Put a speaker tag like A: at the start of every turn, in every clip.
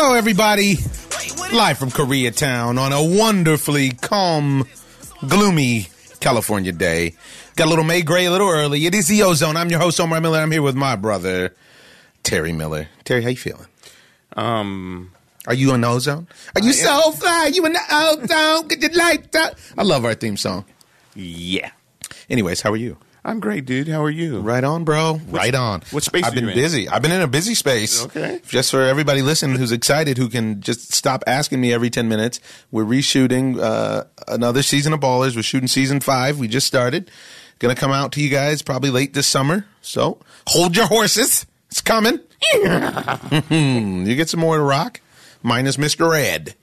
A: Hello, everybody. Live from Koreatown on a wonderfully calm, gloomy California day. Got a little May Gray a little early. It is the O-ZONE. I'm your host, Omar Miller. I'm here with my brother, Terry Miller. Terry, how you feeling? Are you in the O-ZONE? Are you so fly? You in the O-ZONE? Could you like that? I love our theme song.
B: Yeah.
A: Anyways, how are you?
B: I'm great, dude. How are you?
A: Right on, bro. Right on.
B: What space
A: I've
B: are you
A: been
B: in?
A: busy. I've been in a busy space.
B: Okay.
A: Just for everybody listening who's excited, who can just stop asking me every 10 minutes. We're reshooting another season of Ballers. We're shooting season 5. We just started. Going to come out to you guys probably late this summer. So hold your horses. It's coming. You get some more to rock, minus Mr. Ed.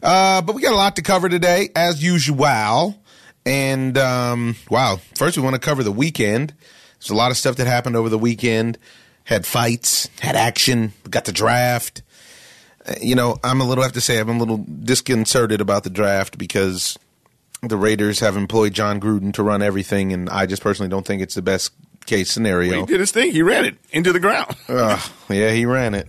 A: But we got a lot to cover today, as usual. And, wow, first we want to cover the weekend. There's a lot of stuff that happened over the weekend. Had fights, had action, got the draft. I'm a little disconcerted about the draft because the Raiders have employed John Gruden to run everything, and I just personally don't think it's the best case scenario.
B: Well, he did his thing. He ran it into the ground.
A: Yeah, he ran it.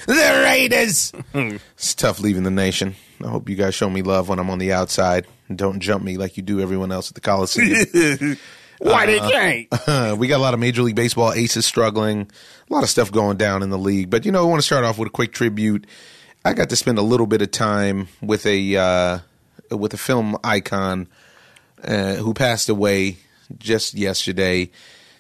A: The Raiders! It's tough leaving the nation. I hope you guys show me love when I'm on the outside and don't jump me like you do everyone else at the Coliseum.
B: Why they can't?
A: We got a lot of Major League Baseball aces struggling. A lot of stuff going down in the league. But, I want to start off with a quick tribute. I got to spend a little bit of time with a film icon who passed away just yesterday.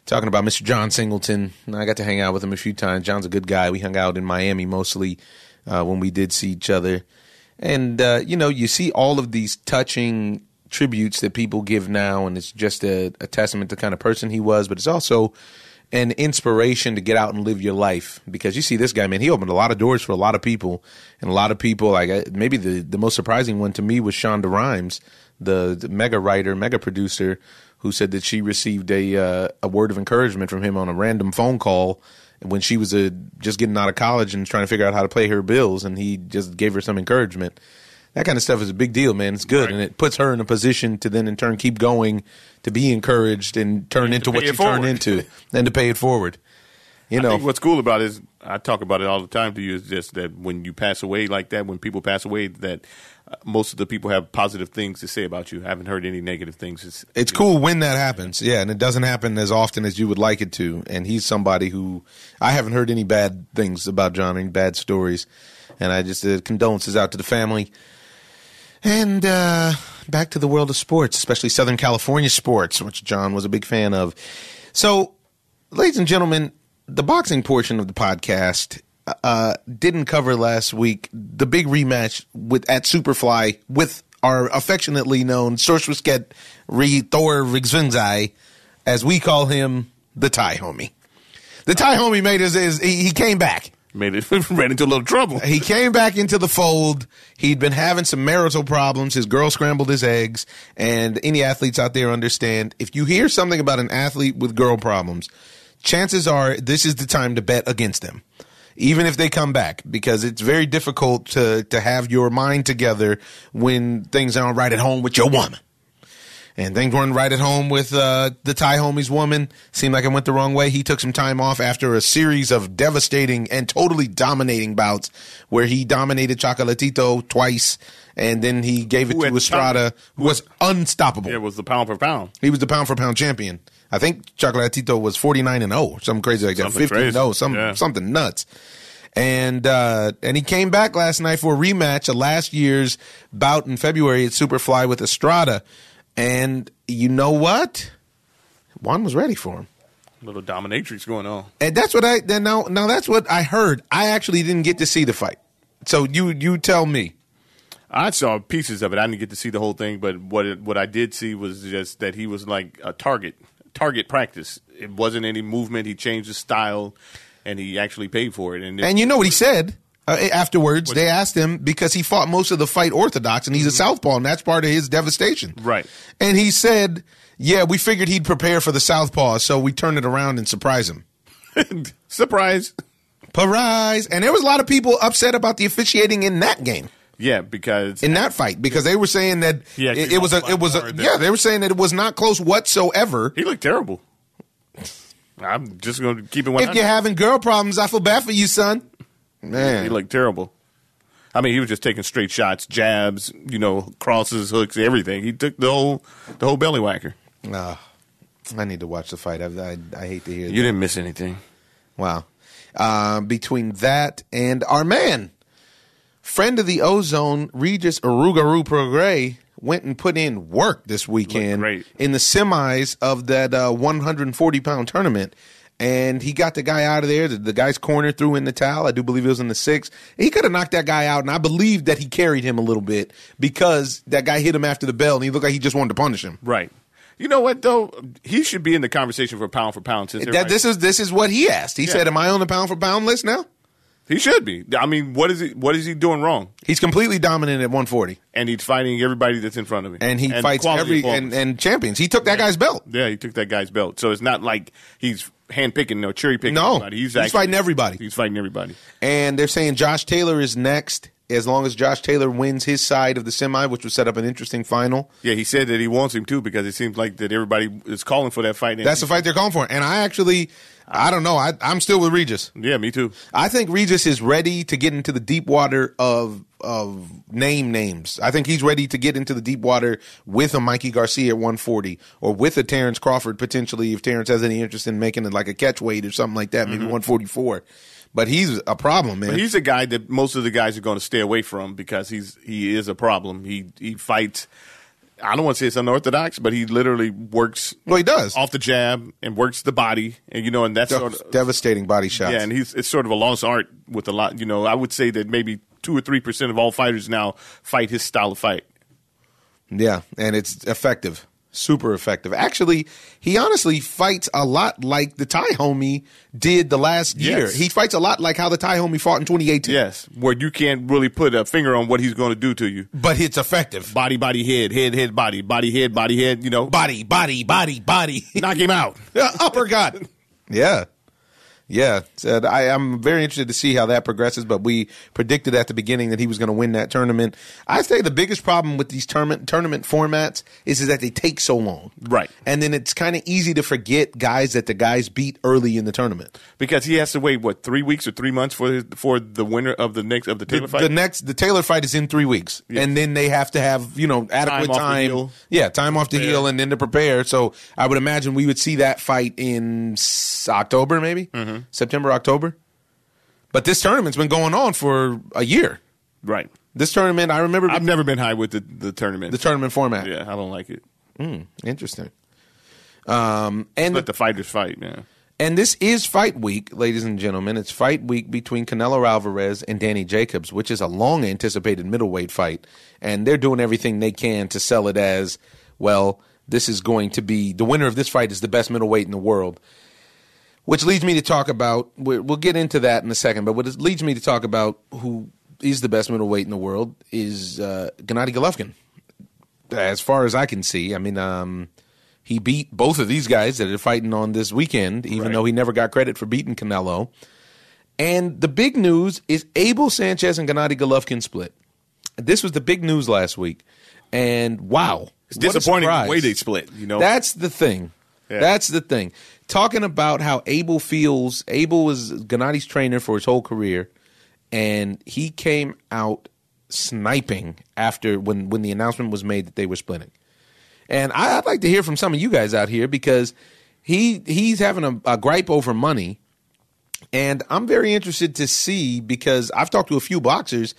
A: Talking about Mr. John Singleton. I got to hang out with him a few times. John's a good guy. We hung out in Miami mostly when we did see each other. And, you see all of these touching tributes that people give now, and it's just a testament to the kind of person he was, but it's also an inspiration to get out and live your life. Because you see this guy, man, he opened a lot of doors for a lot of people. And a lot of people, like maybe the most surprising one to me was Shonda Rhimes, the mega writer, mega producer, who said that she received a word of encouragement from him on a random phone call when she was just getting out of college and trying to figure out how to pay her bills, and he just gave her some encouragement. That kind of stuff is a big deal, man. It's good, right. And it puts her in a position to then in turn keep going, to be encouraged and turn into what you turn into, and to pay it forward. I
B: think what's cool about it is, I talk about it all the time to you, is just that when you pass away like that, when people pass away, that most of the people have positive things to say about you. I haven't heard any negative things.
A: It's cool when that happens, yeah, and it doesn't happen as often as you would like it to. And he's somebody who I haven't heard any bad things about John, any bad stories. And I just condolences out to the family. And back to the world of sports, especially Southern California sports, which John was a big fan of. So, ladies and gentlemen, the boxing portion of the podcast didn't cover last week the big rematch at Superfly with our affectionately known Sorswisket Thor Rigsvinzai, as we call him, the Thai homie. The Thai homie he came back.
B: Ran into a little trouble.
A: He came back into the fold. He'd been having some marital problems. His girl scrambled his eggs. And any athletes out there understand, if you hear something about an athlete with girl problems, chances are this is the time to bet against them, even if they come back, because it's very difficult to have your mind together when things aren't right at home with your woman. And things weren't right at home with the Thai homie's woman. Seemed like it went the wrong way. He took some time off after a series of devastating and totally dominating bouts where he dominated Chocolatito twice, and then he gave it to Estrada, who was unstoppable.
B: Yeah, it was the pound for pound.
A: He was the pound for pound champion. I think Chocolatito was 49-0, something crazy like that. 50-0, something nuts. And he came back last night for a rematch of last year's bout in February at Superfly with Estrada. And you know what? Juan was ready for him.
B: A little dominatrix going on.
A: And that's what now that's what I heard. I actually didn't get to see the fight. So you tell me.
B: I saw pieces of it. I didn't get to see the whole thing, but what I did see was just that he was like a target practice. It wasn't any movement. He changed his style, and he actually paid for it. And
A: you know what he said? Afterwards, they asked him, because he fought most of the fight orthodox, and he's a southpaw, and that's part of his devastation.
B: Right.
A: And he said, yeah, we figured he'd prepare for the southpaw, so we turned it around and surprised him.
B: Surprise.
A: And there was a lot of people upset about the officiating in that game.
B: Yeah, because
A: in that fight, because they were saying that it was they were saying that it was not close whatsoever.
B: He looked terrible. I'm just going to keep it 100.
A: If you're having girl problems, I feel bad for you, son. Man.
B: He looked terrible. I mean, he was just taking straight shots, jabs, crosses, hooks, everything. He took the whole belly whacker.
A: I need to watch the fight. I hate to hear that.
B: You didn't miss anything.
A: Wow. Between that and our man, friend of the O-ZONE, Regis Arugaru Prograis, went and put in work this weekend in the semis of that 140-pound tournament. And he got the guy out of there. The guy's corner threw in the towel. I do believe it was in the 6th. He could have knocked that guy out, and I believe that he carried him a little bit because that guy hit him after the bell, and he looked like he just wanted to punish him.
B: Right. You know what, though? He should be in the conversation for pound. Since
A: this is what he asked. He said, am I on the pound-for-pound list now?
B: He should be. I mean, what is he doing wrong?
A: He's completely dominant at 140.
B: And he's fighting everybody that's in front of him.
A: And he fights and champions. He took that guy's belt.
B: Yeah, he took that guy's belt. So it's not like he's handpicking or cherry-picking anybody.
A: He's fighting everybody.
B: He's fighting everybody.
A: And they're saying Josh Taylor is next, as long as Josh Taylor wins his side of the semi, which would set up an interesting final.
B: Yeah, he said that he wants him, too, because it seems like that everybody is calling for that fight.
A: That's the fight they're calling for. And I don't know. I'm still with Regis.
B: Yeah, me too.
A: I think Regis is ready to get into the deep water of names. I think he's ready to get into the deep water with a Mikey Garcia at 140 or with a Terrence Crawford potentially if Terrence has any interest in making it like a catch weight or something like that, maybe 144. But he's a problem, man.
B: But he's a guy that most of the guys are going to stay away from because he is a problem. He fights. I don't want to say it's unorthodox, but he literally works.
A: Well, he does
B: off the jab and works the body, and that's sort of
A: devastating body shots.
B: Yeah, and it's sort of a lost art with a lot. I would say that maybe 2 or 3% of all fighters now fight his style of fight.
A: Yeah, and it's effective. Super effective. Actually, he honestly fights a lot like the Thai homie did the last year.
B: Yes.
A: He fights a lot like how the Thai homie fought in 2018.
B: Yes, where you can't really put a finger on what he's going to do to you.
A: But it's effective.
B: Body, head, head, body, head,
A: Body.
B: Knock him out.
A: Uppercut. Yeah. Yeah, I'm very interested to see how that progresses, but we predicted at the beginning that he was going to win that tournament. I say the biggest problem with these tournament formats is that they take so long.
B: Right.
A: And then it's kind of easy to forget guys that the guys beat early in the tournament.
B: Because he has to wait, 3 weeks or 3 months for the winner of the Taylor fight?
A: The Taylor fight is in 3 weeks. Yeah. And then they have to have, adequate time. Yeah, time off the heel and then to prepare. So I would imagine we would see that fight in October maybe? Mm-hmm. September, October. But this tournament's been going on for a year.
B: Right.
A: This tournament, I remember.
B: I've never been high with the tournament.
A: The tournament format.
B: Yeah, I don't like it.
A: Interesting.
B: And let the fighters fight, man.
A: And this is fight week, ladies and gentlemen. It's fight week between Canelo Alvarez and Danny Jacobs, which is a long-anticipated middleweight fight. And they're doing everything they can to sell it as, well, this is going to be, the winner of this fight is the best middleweight in the world. Which leads me to talk about, we'll get into that in a second, but what it leads me to talk about who is the best middleweight in the world is Gennady Golovkin. As far as I can see, I mean, he beat both of these guys that are fighting on this weekend, even though he never got credit for beating Canelo. And the big news is Abel Sanchez and Gennady Golovkin split. This was the big news last week. And wow.
B: It's disappointing the way they split,
A: That's the thing. Yeah. That's the thing. Talking about how Abel feels. Abel was Gennady's trainer for his whole career, and he came out sniping after when the announcement was made that they were splitting. And I'd like to hear from some of you guys out here because he's having a gripe over money, and I'm very interested to see because I've talked to a few boxers.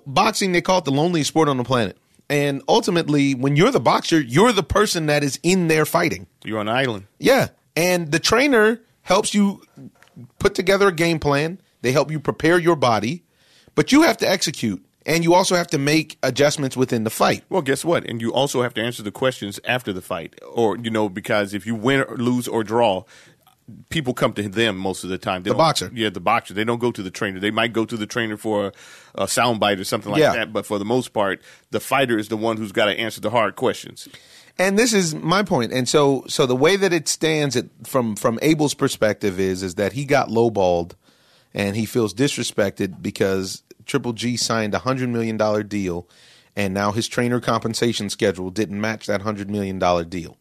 A: Boxing, they call it the loneliest sport on the planet. And ultimately, when you're the boxer, you're the person that is in there fighting.
B: You're on an island.
A: Yeah. And the trainer helps you put together a game plan. They help you prepare your body. But you have to execute. And you also have to make adjustments within the fight.
B: Well, guess what? And you also have to answer the questions after the fight. Or, because if you win or lose or draw, people come to them most of the time.
A: The boxer.
B: Yeah, the boxer. They don't go to the trainer. They might go to the trainer for a soundbite or something like that. But for the most part, the fighter is the one who's got to answer the hard questions.
A: And this is my point. And so the way that it stands from Abel's perspective is that he got lowballed and he feels disrespected because Triple G signed a $100 million deal and now his trainer compensation schedule didn't match that $100 million deal.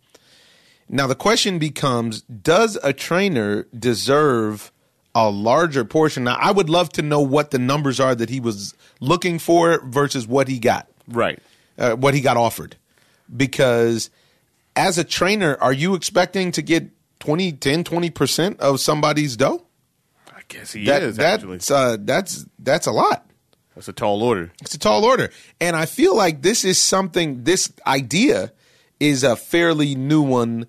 A: Now, the question becomes, does a trainer deserve a larger portion. Now, I would love to know what the numbers are that he was looking for versus what he got.
B: Right.
A: What he got offered. Because as a trainer, are you expecting to get 20% of somebody's dough?
B: I guess he is, actually.
A: That's a lot.
B: That's a tall order.
A: It's a tall order. And I feel like this idea is a fairly new one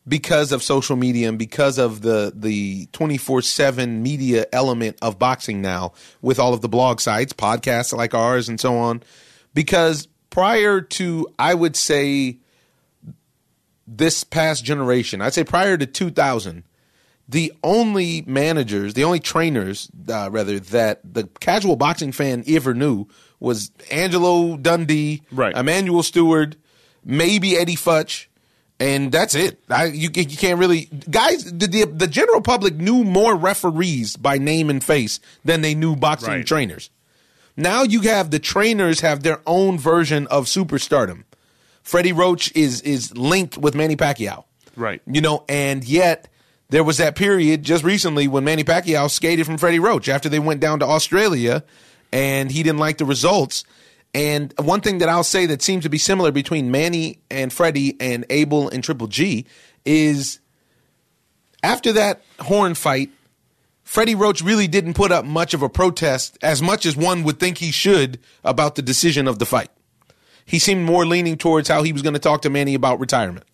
A: because of social media and because of the 24/7 media element of boxing now with all of the blog sites, podcasts like ours and so on. Because prior to, I would say, this past generation, I'd say prior to 2000, the only trainers, that the casual boxing fan ever knew was Angelo Dundee,
B: right,
A: Emmanuel Stewart, maybe Eddie Futch, and that's it. You can't really, guys. The general public knew more referees by name and face than they knew boxing trainers. Now you have the trainers have their own version of superstardom. Freddie Roach is linked with Manny Pacquiao,
B: right?
A: And yet there was that period just recently when Manny Pacquiao skated from Freddie Roach after they went down to Australia, and he didn't like the results. And one thing that I'll say that seems to be similar between Manny and Freddie and Abel and Triple G is after that Horn fight, Freddie Roach really didn't put up much of a protest, as much as one would think he should, about the decision of the fight. He seemed more leaning towards how he was going to talk to Manny about retirement.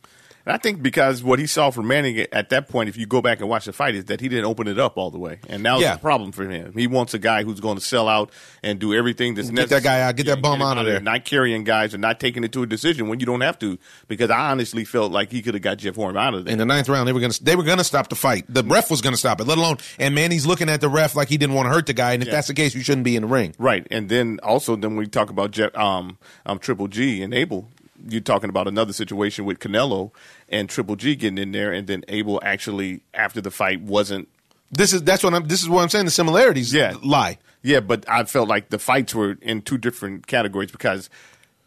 B: And I think because what he saw from Manning at that point, if you go back and watch the fight, is that he didn't open it up all the way. And now it's a problem for him. He wants a guy who's going to sell out and do everything that's necessary.
A: Get that guy out. Get that bum out of there.
B: Not carrying guys and not taking it to a decision when you don't have to. Because I honestly felt like he could have got Jeff Horn out of there.
A: In the 9th round, they were going to stop the fight. The ref was going to stop it, let alone. And Manny's looking at the ref like he didn't want to hurt the guy. And if that's the case, you shouldn't be in the ring.
B: Right. And then when we talk about Triple G and Abel, you're talking about another situation with Canelo and Triple G getting in there, and then Abel actually after the fight wasn't.
A: This is what I'm saying. The similarities lie.
B: Yeah, but I felt like the fights were in two different categories because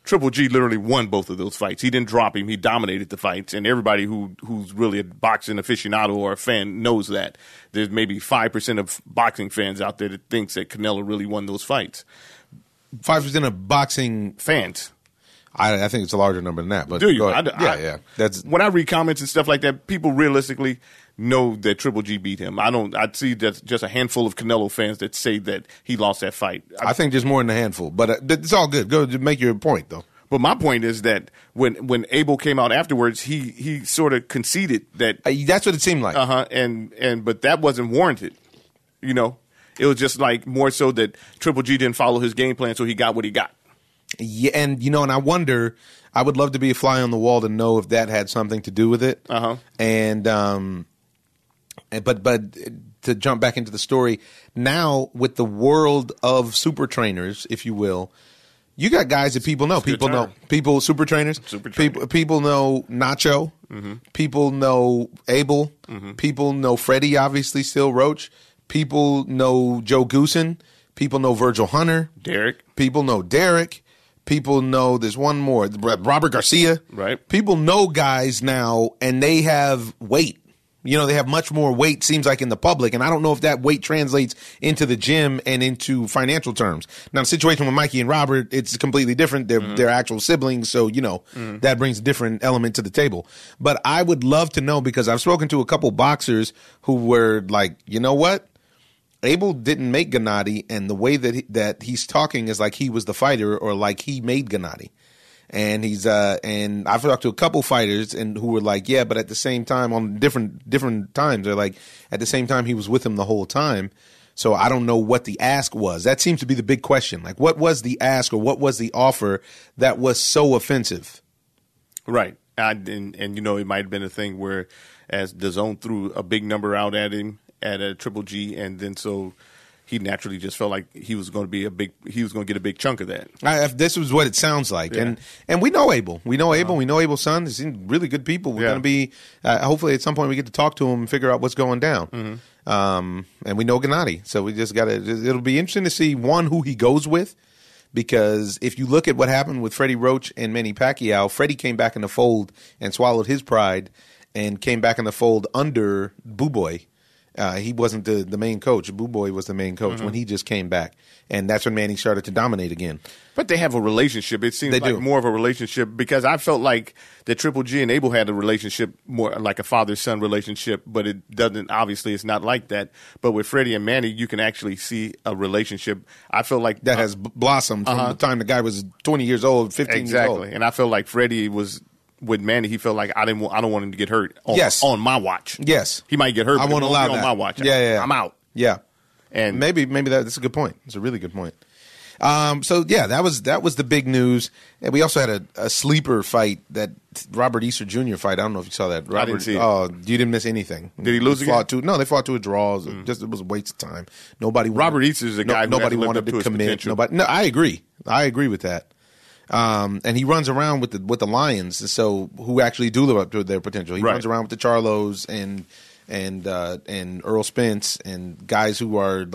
B: Triple G literally won both of those fights. He didn't drop him. He dominated the fights, and everybody who's really a boxing aficionado or a fan knows that. There's maybe 5% of boxing fans out there that thinks that Canelo really won those fights.
A: 5% of boxing
B: fans.
A: I think it's a larger number than that. But
B: do you?
A: Yeah. That's
B: when I read comments and stuff like that. People realistically know that Triple G beat him. I see that just a handful of Canelo fans that say that he lost that fight.
A: I think there's more than a handful, but it's all good. Go make your point though.
B: But my point is that when Abel came out afterwards, he sort of conceded that.
A: That's what it seemed like.
B: But that wasn't warranted. It was just like more so that Triple G didn't follow his game plan, so he got what he got.
A: Yeah, and and I wonder. I would love to be a fly on the wall to know if that had something to do with it. And but to jump back into the story now with the world of super trainers, if you will, you got guys that people know. Super trainers. People know Nacho. Mm-hmm. People know Abel. Mm-hmm. People know Freddie. Obviously, still Roach. People know Joe Goosen. People know Virgil Hunter.
B: Derek.
A: People know Derek. People know there's one more, Robert Garcia.
B: Right.
A: People know guys now, and they have weight. They have much more weight, seems like, in the public. And I don't know if that weight translates into the gym and into financial terms. Now, the situation with Mikey and Robert, it's completely different. They're actual siblings, so, that brings a different element to the table. But I would love to know, because I've spoken to a couple boxers who were like, you know what? Abel didn't make Gennady, and the way that he's talking is like he was the fighter or like he made Gennady. And and I've talked to a couple fighters and who were like, yeah, but at the same time, on different times, they're like, at the same time, he was with him the whole time. So I don't know what the ask was. That seems to be the big question. Like, what was the ask or what was the offer that was so offensive?
B: Right. And it might have been a thing where as the zone threw a big number out at him, at a Triple G, and then so he naturally just felt like he was going to get a big chunk of that.
A: This was what it sounds like, and we know Abel, we know Abel's son. They seem really good people. We're going to be hopefully at some point we get to talk to him and figure out what's going down. Mm-hmm. And we know Gennady, so we just got to. It'll be interesting to see who he goes with, because if you look at what happened with Freddie Roach and Manny Pacquiao, Freddie came back in the fold and swallowed his pride and came back in the fold under Boo Boy. He wasn't the main coach. Boo Boy was the main coach when he just came back. And that's when Manny started to dominate again.
B: But they have a relationship. It seems like more of a relationship because I felt like the Triple G and Abel had a relationship more like a father-son relationship, but it doesn't. Obviously, it's not like that. But with Freddie and Manny, you can actually see a relationship. I feel like
A: that has blossomed from the time the guy was 20 years old, 15 years old.
B: Exactly. And I feel like Freddie was with Manny. He felt like I don't want him to get hurt on my watch.
A: Yes,
B: he might get hurt.
A: I won't allow that
B: on my watch.
A: Yeah,
B: I'm out.
A: Yeah.
B: And
A: maybe that's a good point. It's a really good point. So yeah, that was the big news. And we also had a sleeper fight, that Robert Easter Jr. fight. I don't know if you saw that. Robert,
B: I didn't see it.
A: Oh, you didn't miss anything.
B: Did he lose again?
A: No, they fought to a draw. It was a waste of time. Robert
B: Easter is a guy who
A: nobody wanted to commit. No, I agree with that. And he runs around with the Lions, so who actually do live up to their potential. He runs around with the Charlos and Earl Spence and guys who are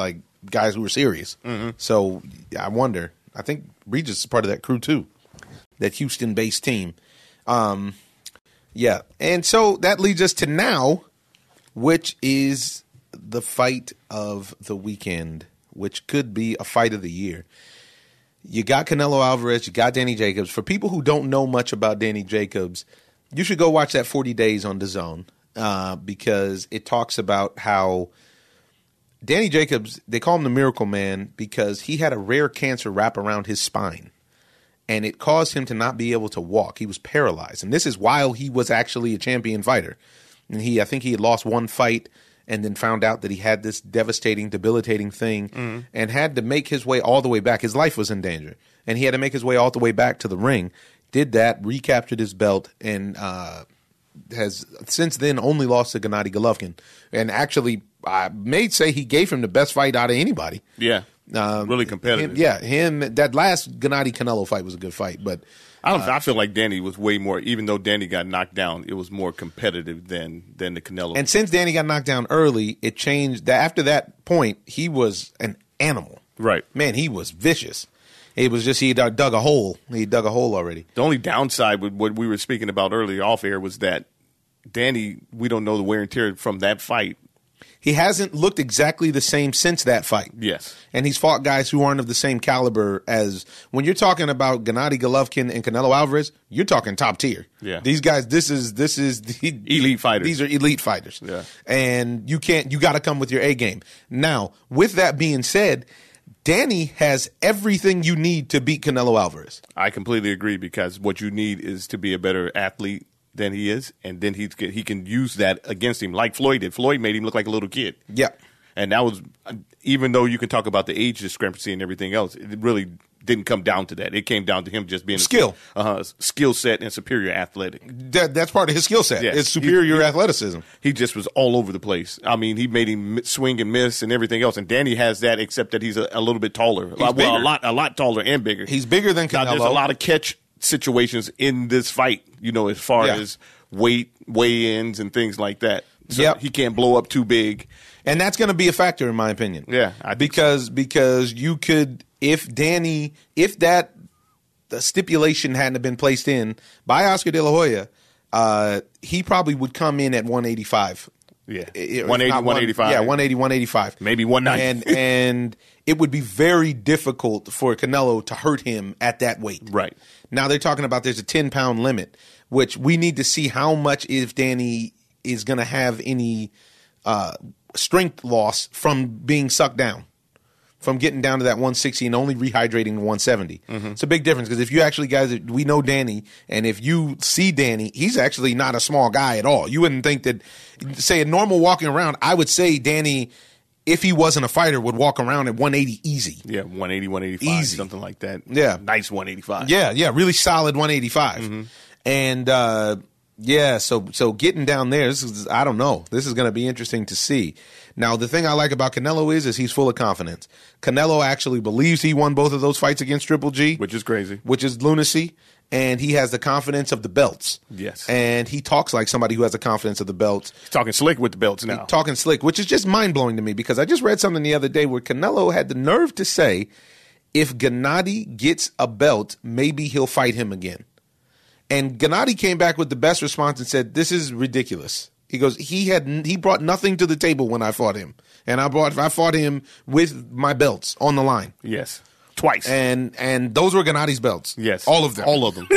A: serious. So I wonder. I think Regis is part of that crew too, that Houston-based team. Yeah, and so that leads us to now, which is the fight of the weekend, which could be a fight of the year. You got Canelo Alvarez, you got Danny Jacobs. For people who don't know much about Danny Jacobs, you should go watch that 40 Days on OZONE. Because it talks about how Danny Jacobs, they call him the Miracle Man because he had a rare cancer wrap around his spine, and it caused him to not be able to walk. He was paralyzed, and this is while he was actually a champion fighter. And I think he had lost one fight and then found out that he had this devastating, debilitating thing and had to make his way all the way back. His life was in danger, and he had to make his way all the way back to the ring. Did that, recaptured his belt, and has since then only lost to Gennady Golovkin. And actually, I may say he gave him the best fight out of anybody.
B: Yeah, really competitive.
A: That last Gennady Canelo fight was a good fight. But
B: I feel like Danny was way more, even though Danny got knocked down, it was more competitive than the Canelo.
A: And since Danny got knocked down early, it changed. After that point, he was an animal.
B: Right.
A: Man, he was vicious. It was just he dug a hole. He dug a hole already.
B: The only downside with what we were speaking about earlier off air was that Danny, we don't know the wear and tear from that fight.
A: He hasn't looked exactly the same since that fight.
B: Yes.
A: And he's fought guys who aren't of the same caliber as when you're talking about Gennady Golovkin and Canelo Alvarez, you're talking top tier.
B: Yeah.
A: These guys, this is the
B: elite fighters.
A: These are elite fighters.
B: Yeah.
A: And you got to come with your A game. Now, with that being said, Danny has everything you need to beat Canelo Alvarez.
B: I completely agree because what you need is to be a better athlete than he is, and then he can use that against him like Floyd did. Floyd made him look like a little kid.
A: Yeah.
B: And that was, even though you can talk about the age discrepancy and everything else, it really didn't come down to that. It came down to him just being
A: skill
B: set and superior athletic.
A: That's part of his skill set.
B: Yes.
A: It's superior athleticism.
B: He just was all over the place. I mean, he made him swing and miss and everything else. And Danny has that, except that he's a little bit taller. A lot taller and bigger.
A: He's bigger than Canelo.
B: Now, there's a lot of catch situations in this fight, as far as weight, weigh-ins, and things like that. So he can't blow up too big.
A: And that's going to be a factor, in my opinion.
B: Yeah.
A: Because you could, if that stipulation hadn't been placed in by Oscar De La Hoya, he probably would come in at 185.
B: Yeah. 180, 185.
A: Yeah, 180, 185.
B: Maybe 190.
A: And it would be very difficult for Canelo to hurt him at that weight.
B: Right.
A: Now they're talking about there's a 10-pound limit, which we need to see how much if Danny is going to have any strength loss from being sucked down, from getting down to that 160 and only rehydrating to 170. It's a big difference because if you actually, guys, we know Danny, and if you see Danny, he's actually not a small guy at all. You wouldn't think that, say, a normal walking around, I would say Danny, if he wasn't a fighter, would walk around at 180 easy.
B: Yeah, 180, 185,
A: easy.
B: Something like that.
A: Yeah.
B: Nice 185.
A: Yeah, really solid 185. And, so getting down there, I don't know. This is going to be interesting to see. Now, the thing I like about Canelo is he's full of confidence. Canelo actually believes he won both of those fights against Triple G.
B: Which is crazy.
A: Which is lunacy. And he has the confidence of the belts.
B: Yes.
A: And he talks like somebody who has the confidence of the belts.
B: He's talking slick with the belts now.
A: Talking slick, which is just mind-blowing to me because I just read something the other day where Canelo had the nerve to say, if Gennady gets a belt, maybe he'll fight him again. And Gennady came back with the best response and said, this is ridiculous. He goes, he brought nothing to the table when I fought him, and I fought him with my belts on the line.
B: Yes, twice,
A: and those were Gennadi's belts.
B: Yes,
A: all of them,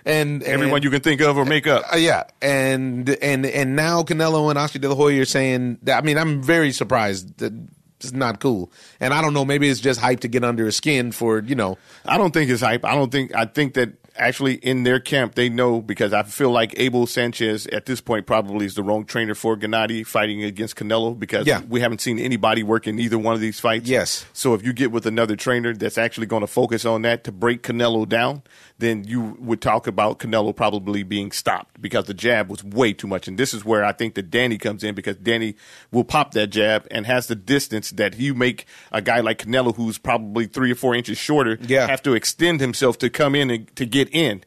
A: and
B: everyone you can think of or make up.
A: Yeah, and now Canelo and Oscar De La Hoya are saying that. I mean, I'm very surprised that it's not cool, and I don't know. Maybe it's just hype to get under his skin for
B: I don't think it's hype. I think that. Actually, in their camp, they know, because I feel like Abel Sanchez at this point probably is the wrong trainer for Gennady fighting against Canelo, because we haven't seen anybody work in either one of these fights.
A: Yes.
B: So if you get with another trainer that's actually going to focus on that to break Canelo down, then you would talk about Canelo probably being stopped, because the jab was way too much. And this is where I think that Danny comes in, because Danny will pop that jab and has the distance that you make a guy like Canelo, who's probably 3 or 4 inches shorter, have to extend himself to come in and to get in.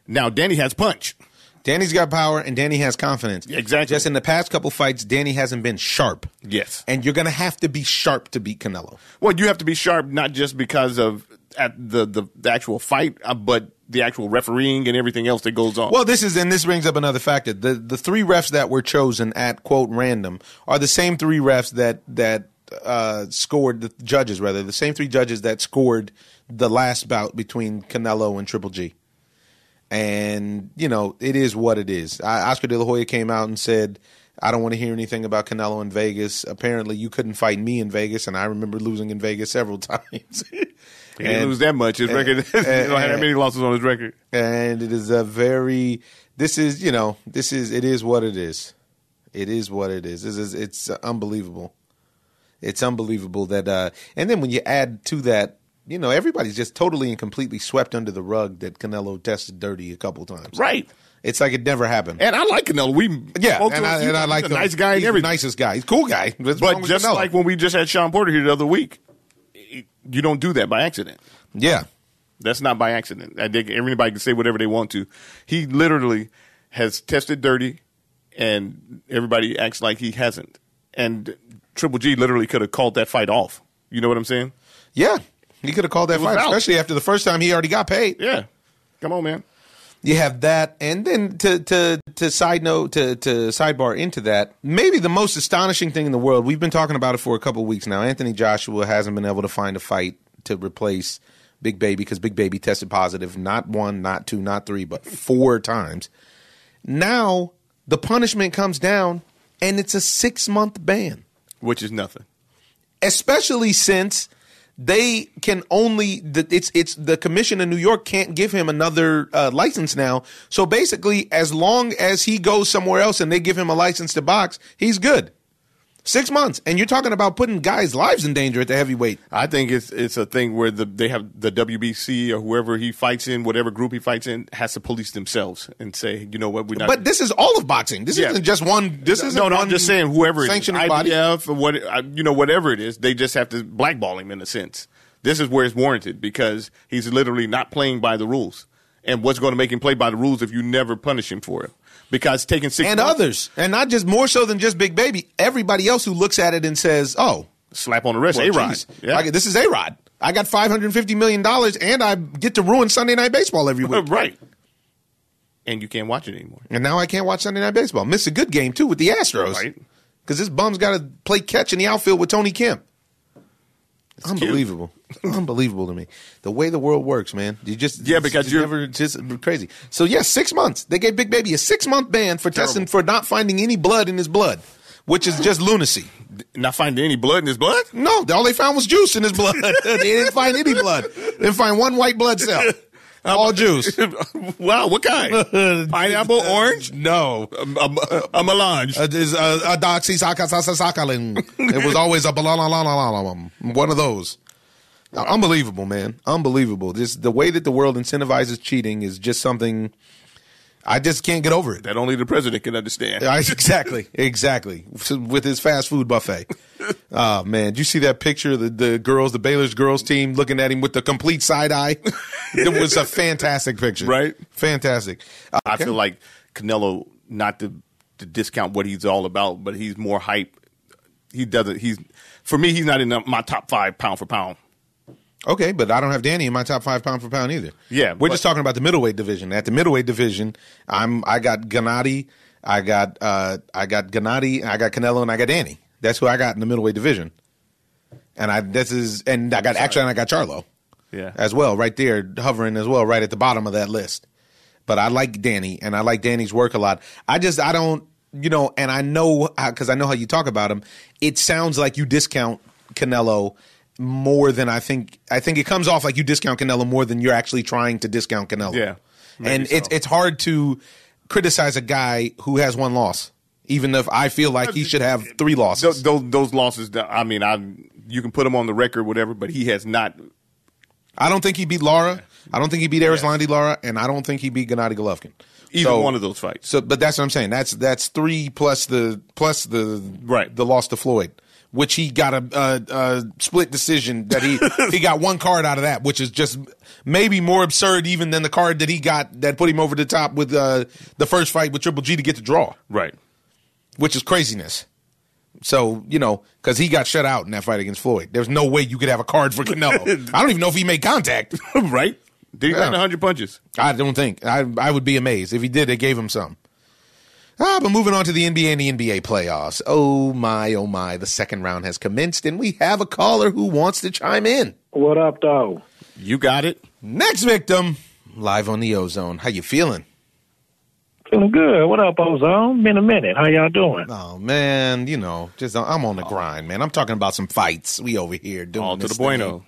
B: Now, Danny has punch.
A: Danny's got power, and Danny has confidence.
B: Exactly.
A: Just in the past couple fights, Danny hasn't been sharp.
B: Yes.
A: And you're going to have to be sharp to beat Canelo.
B: Well, you have to be sharp not just because of the actual fight, but the actual refereeing and everything else that goes on.
A: Well, this brings up another factor. The 3 refs that were chosen at, quote, random are the same 3 refs that scored, the judges rather, the same 3 judges that scored the last bout between Canelo and Triple G. And, it is what it is. Oscar De La Hoya came out and said, I don't want to hear anything about Canelo in Vegas. Apparently, you couldn't fight me in Vegas, and I remember losing in Vegas several times.
B: He didn't lose that much. His record, he don't have that many losses on his record.
A: And it is it is what it is. It is what it is. It's unbelievable. It's unbelievable that, and then when you add to that, everybody's just totally and completely swept under the rug that Canelo tested dirty a couple times.
B: Right.
A: It's like it never happened.
B: And I like Canelo.
A: I like
B: him. Nice guy and everything.
A: The nicest guy. He's a cool guy.
B: But just like when we just had Sean Porter here the other week, you don't do that by accident.
A: Yeah.
B: That's not by accident. I think everybody can say whatever they want to. He literally has tested dirty, and everybody acts like he hasn't. And Triple G literally could have called that fight off. You know what I'm saying?
A: Yeah. He could have called that fight, especially after the first time he already got paid.
B: Yeah. Come on, man.
A: You have that, and then to sidebar into that, maybe the most astonishing thing in the world, we've been talking about it for a couple of weeks now. Anthony Joshua hasn't been able to find a fight to replace Big Baby, because Big Baby tested positive not 1, not 2, not 3, but 4 times. Now the punishment comes down, and it's a 6-month ban.
B: Which is nothing.
A: Especially since they can only the commission in New York can't give him another license now. So basically, as long as he goes somewhere else and they give him a license to box, he's good. 6 months, and you're talking about putting guys' lives in danger at the heavyweight.
B: I think it's a thing where they have the WBC or whoever he fights in, whatever group he fights in, has to police themselves and say, you know what, we're not.
A: But this is all of boxing. This isn't just one. This isn't
B: no.
A: One
B: I'm just saying whoever
A: sanctioning
B: it is,
A: body.
B: IBF or whatever it is, they just have to blackball him in a sense. This is where it's warranted, because he's literally not playing by the rules. And what's going to make him play by the rules if you never punish him for it? Because taking 6
A: and
B: months,
A: others, and not just more so than just Big Baby, everybody else who looks at it and says, "Oh,
B: slap on the wrist,
A: well,
B: A-Rod. Yeah.
A: This is A-Rod. I got $550 million, and I get to ruin Sunday Night Baseball every week."
B: Right. And you can't watch it anymore.
A: And now I can't watch Sunday Night Baseball. Missed a good game too with the Astros,
B: right?
A: Because this bum's got to play catch in the outfield with Tony Kemp. It's unbelievable. Unbelievable to me. The way the world works, man. Because you're never just crazy. So 6 months. They gave Big Baby a 6-month ban for testing for not finding any blood in his blood, which is just lunacy.
B: Not finding any blood in his blood?
A: No, all they found was juice in his blood. They didn't find any blood. They didn't find one white blood cell. All juice.
B: Wow, what kind? Pineapple, orange?
A: No.
B: A melange.
A: A doxycycline. It was always a one of those. Unbelievable, man. Unbelievable. The way that the world incentivizes cheating is just something I just can't get over it.
B: That only the president can understand.
A: Exactly. With his fast food buffet. Oh, man. Did you see that picture of the girls, the Baylor's girls team looking at him with the complete side eye? It was a fantastic picture.
B: Right?
A: Fantastic.
B: I feel like Canelo, not to discount what he's all about, but he's more hype. For me, he's not in my top 5 pound for pound.
A: Okay, but I don't have Danny in my top 5 pound for pound either.
B: Yeah,
A: we're just talking about the middleweight division. At the middleweight division, I got Gennady, I got Gennady, I got Canelo, and I got Danny. That's who I got in the middleweight division. And I got Charlo.
B: Yeah.
A: As well, right there, hovering as well, right at the bottom of that list. But I like Danny, and I like Danny's work a lot. I don't, and I know, because I know how you talk about him, it sounds like you discount Canelo more than I think. I think it comes off like you discount Canelo more than you're actually trying to discount Canelo.
B: Yeah.
A: And it's hard to criticize a guy who has one loss, even if I feel like he should have 3 losses.
B: Those losses, I mean, you can put him on the record, whatever, but he has not.
A: I don't think he beat Lara. I don't think he beat Erislandy Lara, and I don't think he beat Gennady Golovkin.
B: Either one of those fights.
A: But that's what I'm saying. That's 3 plus the loss to Floyd, which he got a split decision that he got 1 card out of that, which is just maybe more absurd even than the card that he got that put him over the top with the first fight with Triple G to get the draw.
B: Right.
A: Which is craziness. So, because he got shut out in that fight against Floyd. There's no way you could have a card for Canelo. I don't even know if he made contact.
B: Right? Did he land 100 punches?
A: I don't think. I would be amazed. If he did, they gave him some. But moving on to the NBA and the NBA playoffs. Oh, my. The second round has commenced, and we have a caller who wants to chime in.
C: What up, though?
B: You got it.
A: Next victim, live on the O-Zone. How you feeling?
C: Feeling good. What up, OZone? Been a minute. How y'all doing?
A: Oh, man, I'm on the grind, man. I'm talking about some fights. We over here doing
B: all to
A: this
B: the bueno.
A: thing.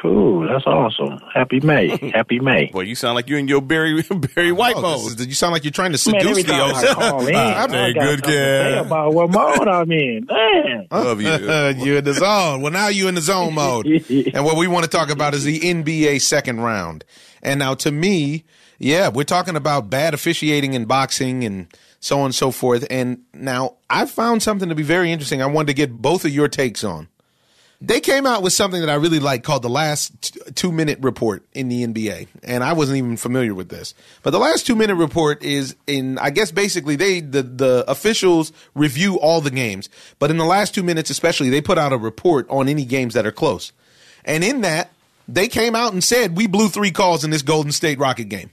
C: Cool. That's awesome. Happy May. Happy May.
B: Boy, you sound like you in your Barry White mode.
A: You sound like you're trying to seduce the
C: I
A: Ozone.
C: call in,
B: I'm
C: I
B: a
C: got
B: good
C: something to say
B: kid.
C: about what mode I'm in. Man.
B: Love you.
A: You're in the zone. Well, now you're in the zone mode. And what we want to talk about is the NBA second round. And now, to me, yeah, we're talking about bad officiating in boxing and so on and so forth. And now I found something to be very interesting. I wanted to get both of your takes on. They came out with something that I really like called the last 2-minute report in the NBA. And I wasn't even familiar with this. But the last 2-minute report is I guess basically the officials review all the games. But in the last 2 minutes especially, they put out a report on any games that are close. And in that, they came out and said, we blew 3 calls in this Golden State Rocket game.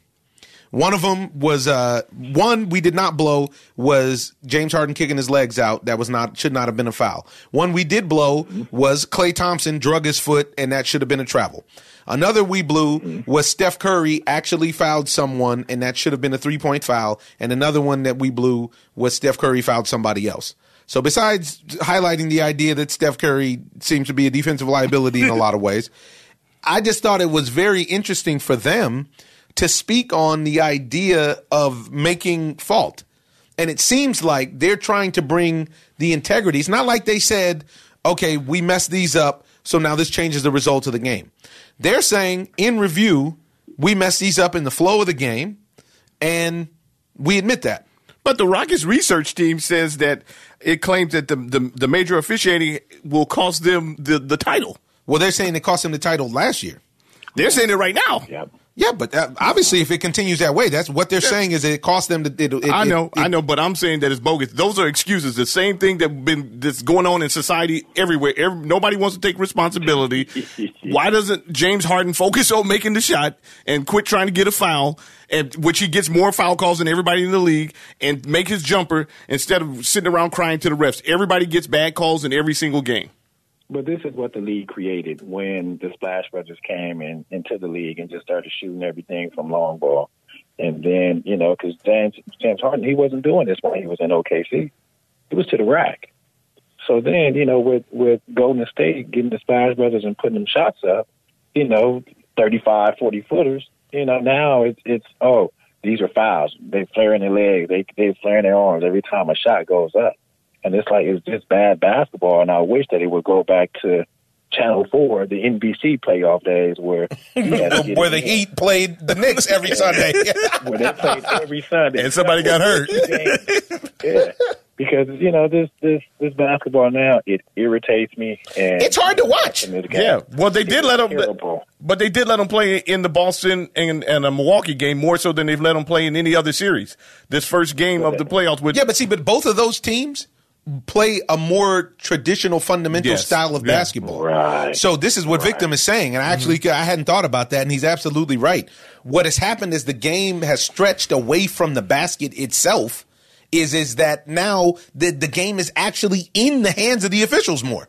A: One of them was one we did not blow was James Harden kicking his legs out. That should not have been a foul. One we did blow was Klay Thompson drug his foot, and that should have been a travel. Another we blew was Steph Curry actually fouled someone, and that should have been a 3-point foul. And another one that we blew was Steph Curry fouled somebody else. So besides highlighting the idea that Steph Curry seems to be a defensive liability in a lot of ways, I just thought it was very interesting for them to speak on the idea of making fault. And it seems like they're trying to bring the integrity. It's not like they said, okay, we messed these up, so now this changes the result of the game. They're saying, in review, we messed these up in the flow of the game, and we admit that.
B: But the Rockets research team says that it claims that the major officiating will cost them the title.
A: Well, they're saying it cost them the title last year.
B: They're saying it right now.
C: Yep.
A: Yeah, but obviously, if it continues that way, that's what they're saying is it cost them.
B: I know, but I'm saying that it's bogus. Those are excuses. The same thing that's going on in society everywhere. Nobody wants to take responsibility. Why doesn't James Harden focus on making the shot and quit trying to get a foul, which he gets more foul calls than everybody in the league, and make his jumper instead of sitting around crying to the refs? Everybody gets bad calls in every single game.
C: But this is what the league created when the Splash Brothers came into the league and just started shooting everything from long ball. And then, because James Harden, he wasn't doing this when he was in OKC. He was to the rack. So then, with Golden State getting the Splash Brothers and putting them shots up, 35, 40-footers, now it's these are fouls. They flaring their legs. They flaring their arms every time a shot goes up. And it's like, it's just bad basketball. And I wish that it would go back to Channel 4, the NBC playoff days where
A: where the Heat played the Knicks every Sunday.
C: Where they played every Sunday.
B: And somebody got hurt.
C: Yeah. Because, this basketball now, it irritates me. And
A: it's hard to watch.
B: Yeah. Well, they did let them play in the Boston and a Milwaukee game more so than they've let them play in any other series. This first game of the playoffs.
A: But both of those teams play a more traditional, fundamental style of basketball.
C: Right.
A: So this is what Victim is saying, and actually I hadn't thought about that, and he's absolutely right. What has happened is the game has stretched away from the basket itself. Is that now the game is actually in the hands of the officials more,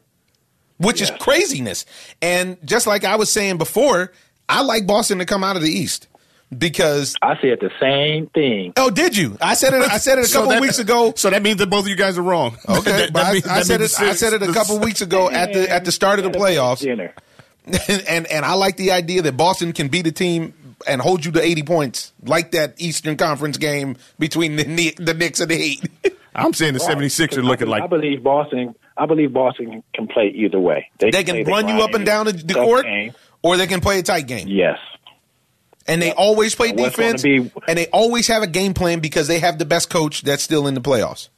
A: which is craziness. And just like I was saying before, I like Boston to come out of the East. Because
C: I said the same thing.
A: Oh, did you? I said it a couple of weeks ago.
B: So that means that both of you guys are wrong.
A: Okay, I said it a couple of weeks ago at the start of the playoffs. And I like the idea that Boston can beat a team and hold you to 80 points, like that Eastern Conference game between the Knicks and the Heat.
B: I'm saying the 76ers are looking like.
C: I believe Boston can play either way.
A: They can run you up and down the court, or they can play a tight game.
C: Yes.
A: And they always play defense, and they always have a game plan because they have the best coach that's still in the playoffs.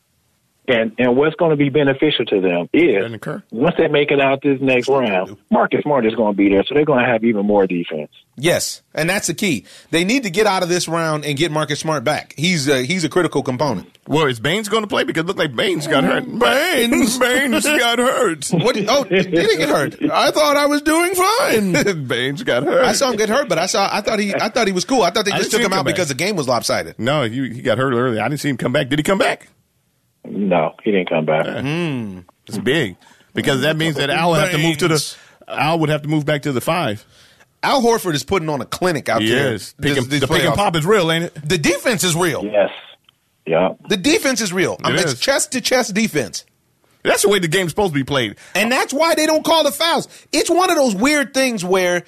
C: And what's going to be beneficial to them is once they make it out this next round, Marcus Smart is going to be there, so they're going to have even more defense.
A: Yes, and that's the key. They need to get out of this round and get Marcus Smart back. He's a critical component.
B: Well, is Baines going to play? Because it looked like Baines got hurt. Baines got hurt.
A: What? Oh, did he get hurt? I thought I was doing fine.
B: Baines got hurt.
A: I saw him get hurt, but I thought he was cool. I thought they just took him out because the game was lopsided.
B: No, he got hurt early. I didn't see him come back. Did he come back?
C: No, he didn't come back.
B: It's big because that means that Al would have to move back to the 5.
A: Al Horford is putting on a clinic out there.
B: Yes, the pick and pop is real, ain't it?
A: The defense is real.
C: Yes. Yeah.
A: The defense is real. It's chest to chest defense.
B: That's the way the game's supposed to be played.
A: And that's why they don't call the fouls. It's one of those weird things where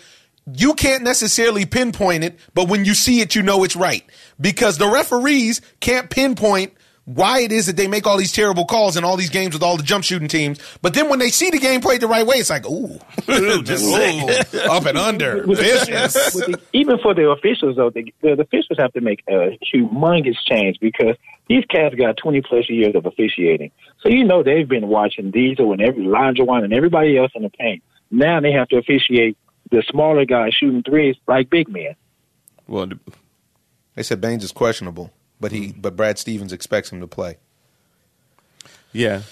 A: you can't necessarily pinpoint it, but when you see it, you know it's right. Because the referees can't pinpoint why it is that they make all these terrible calls in all these games with all the jump shooting teams. But then when they see the game played the right way, it's like, ooh, up and under. Vicious.
C: Even for the officials, though, the officials have to make a humongous change because these cats got 20-plus years of officiating. So they've been watching Diesel and Laundry and everybody else in the paint. Now they have to officiate the smaller guys shooting threes like big men.
B: Well,
A: they said Baines is questionable. But Brad Stevens expects him to play.
B: Yeah.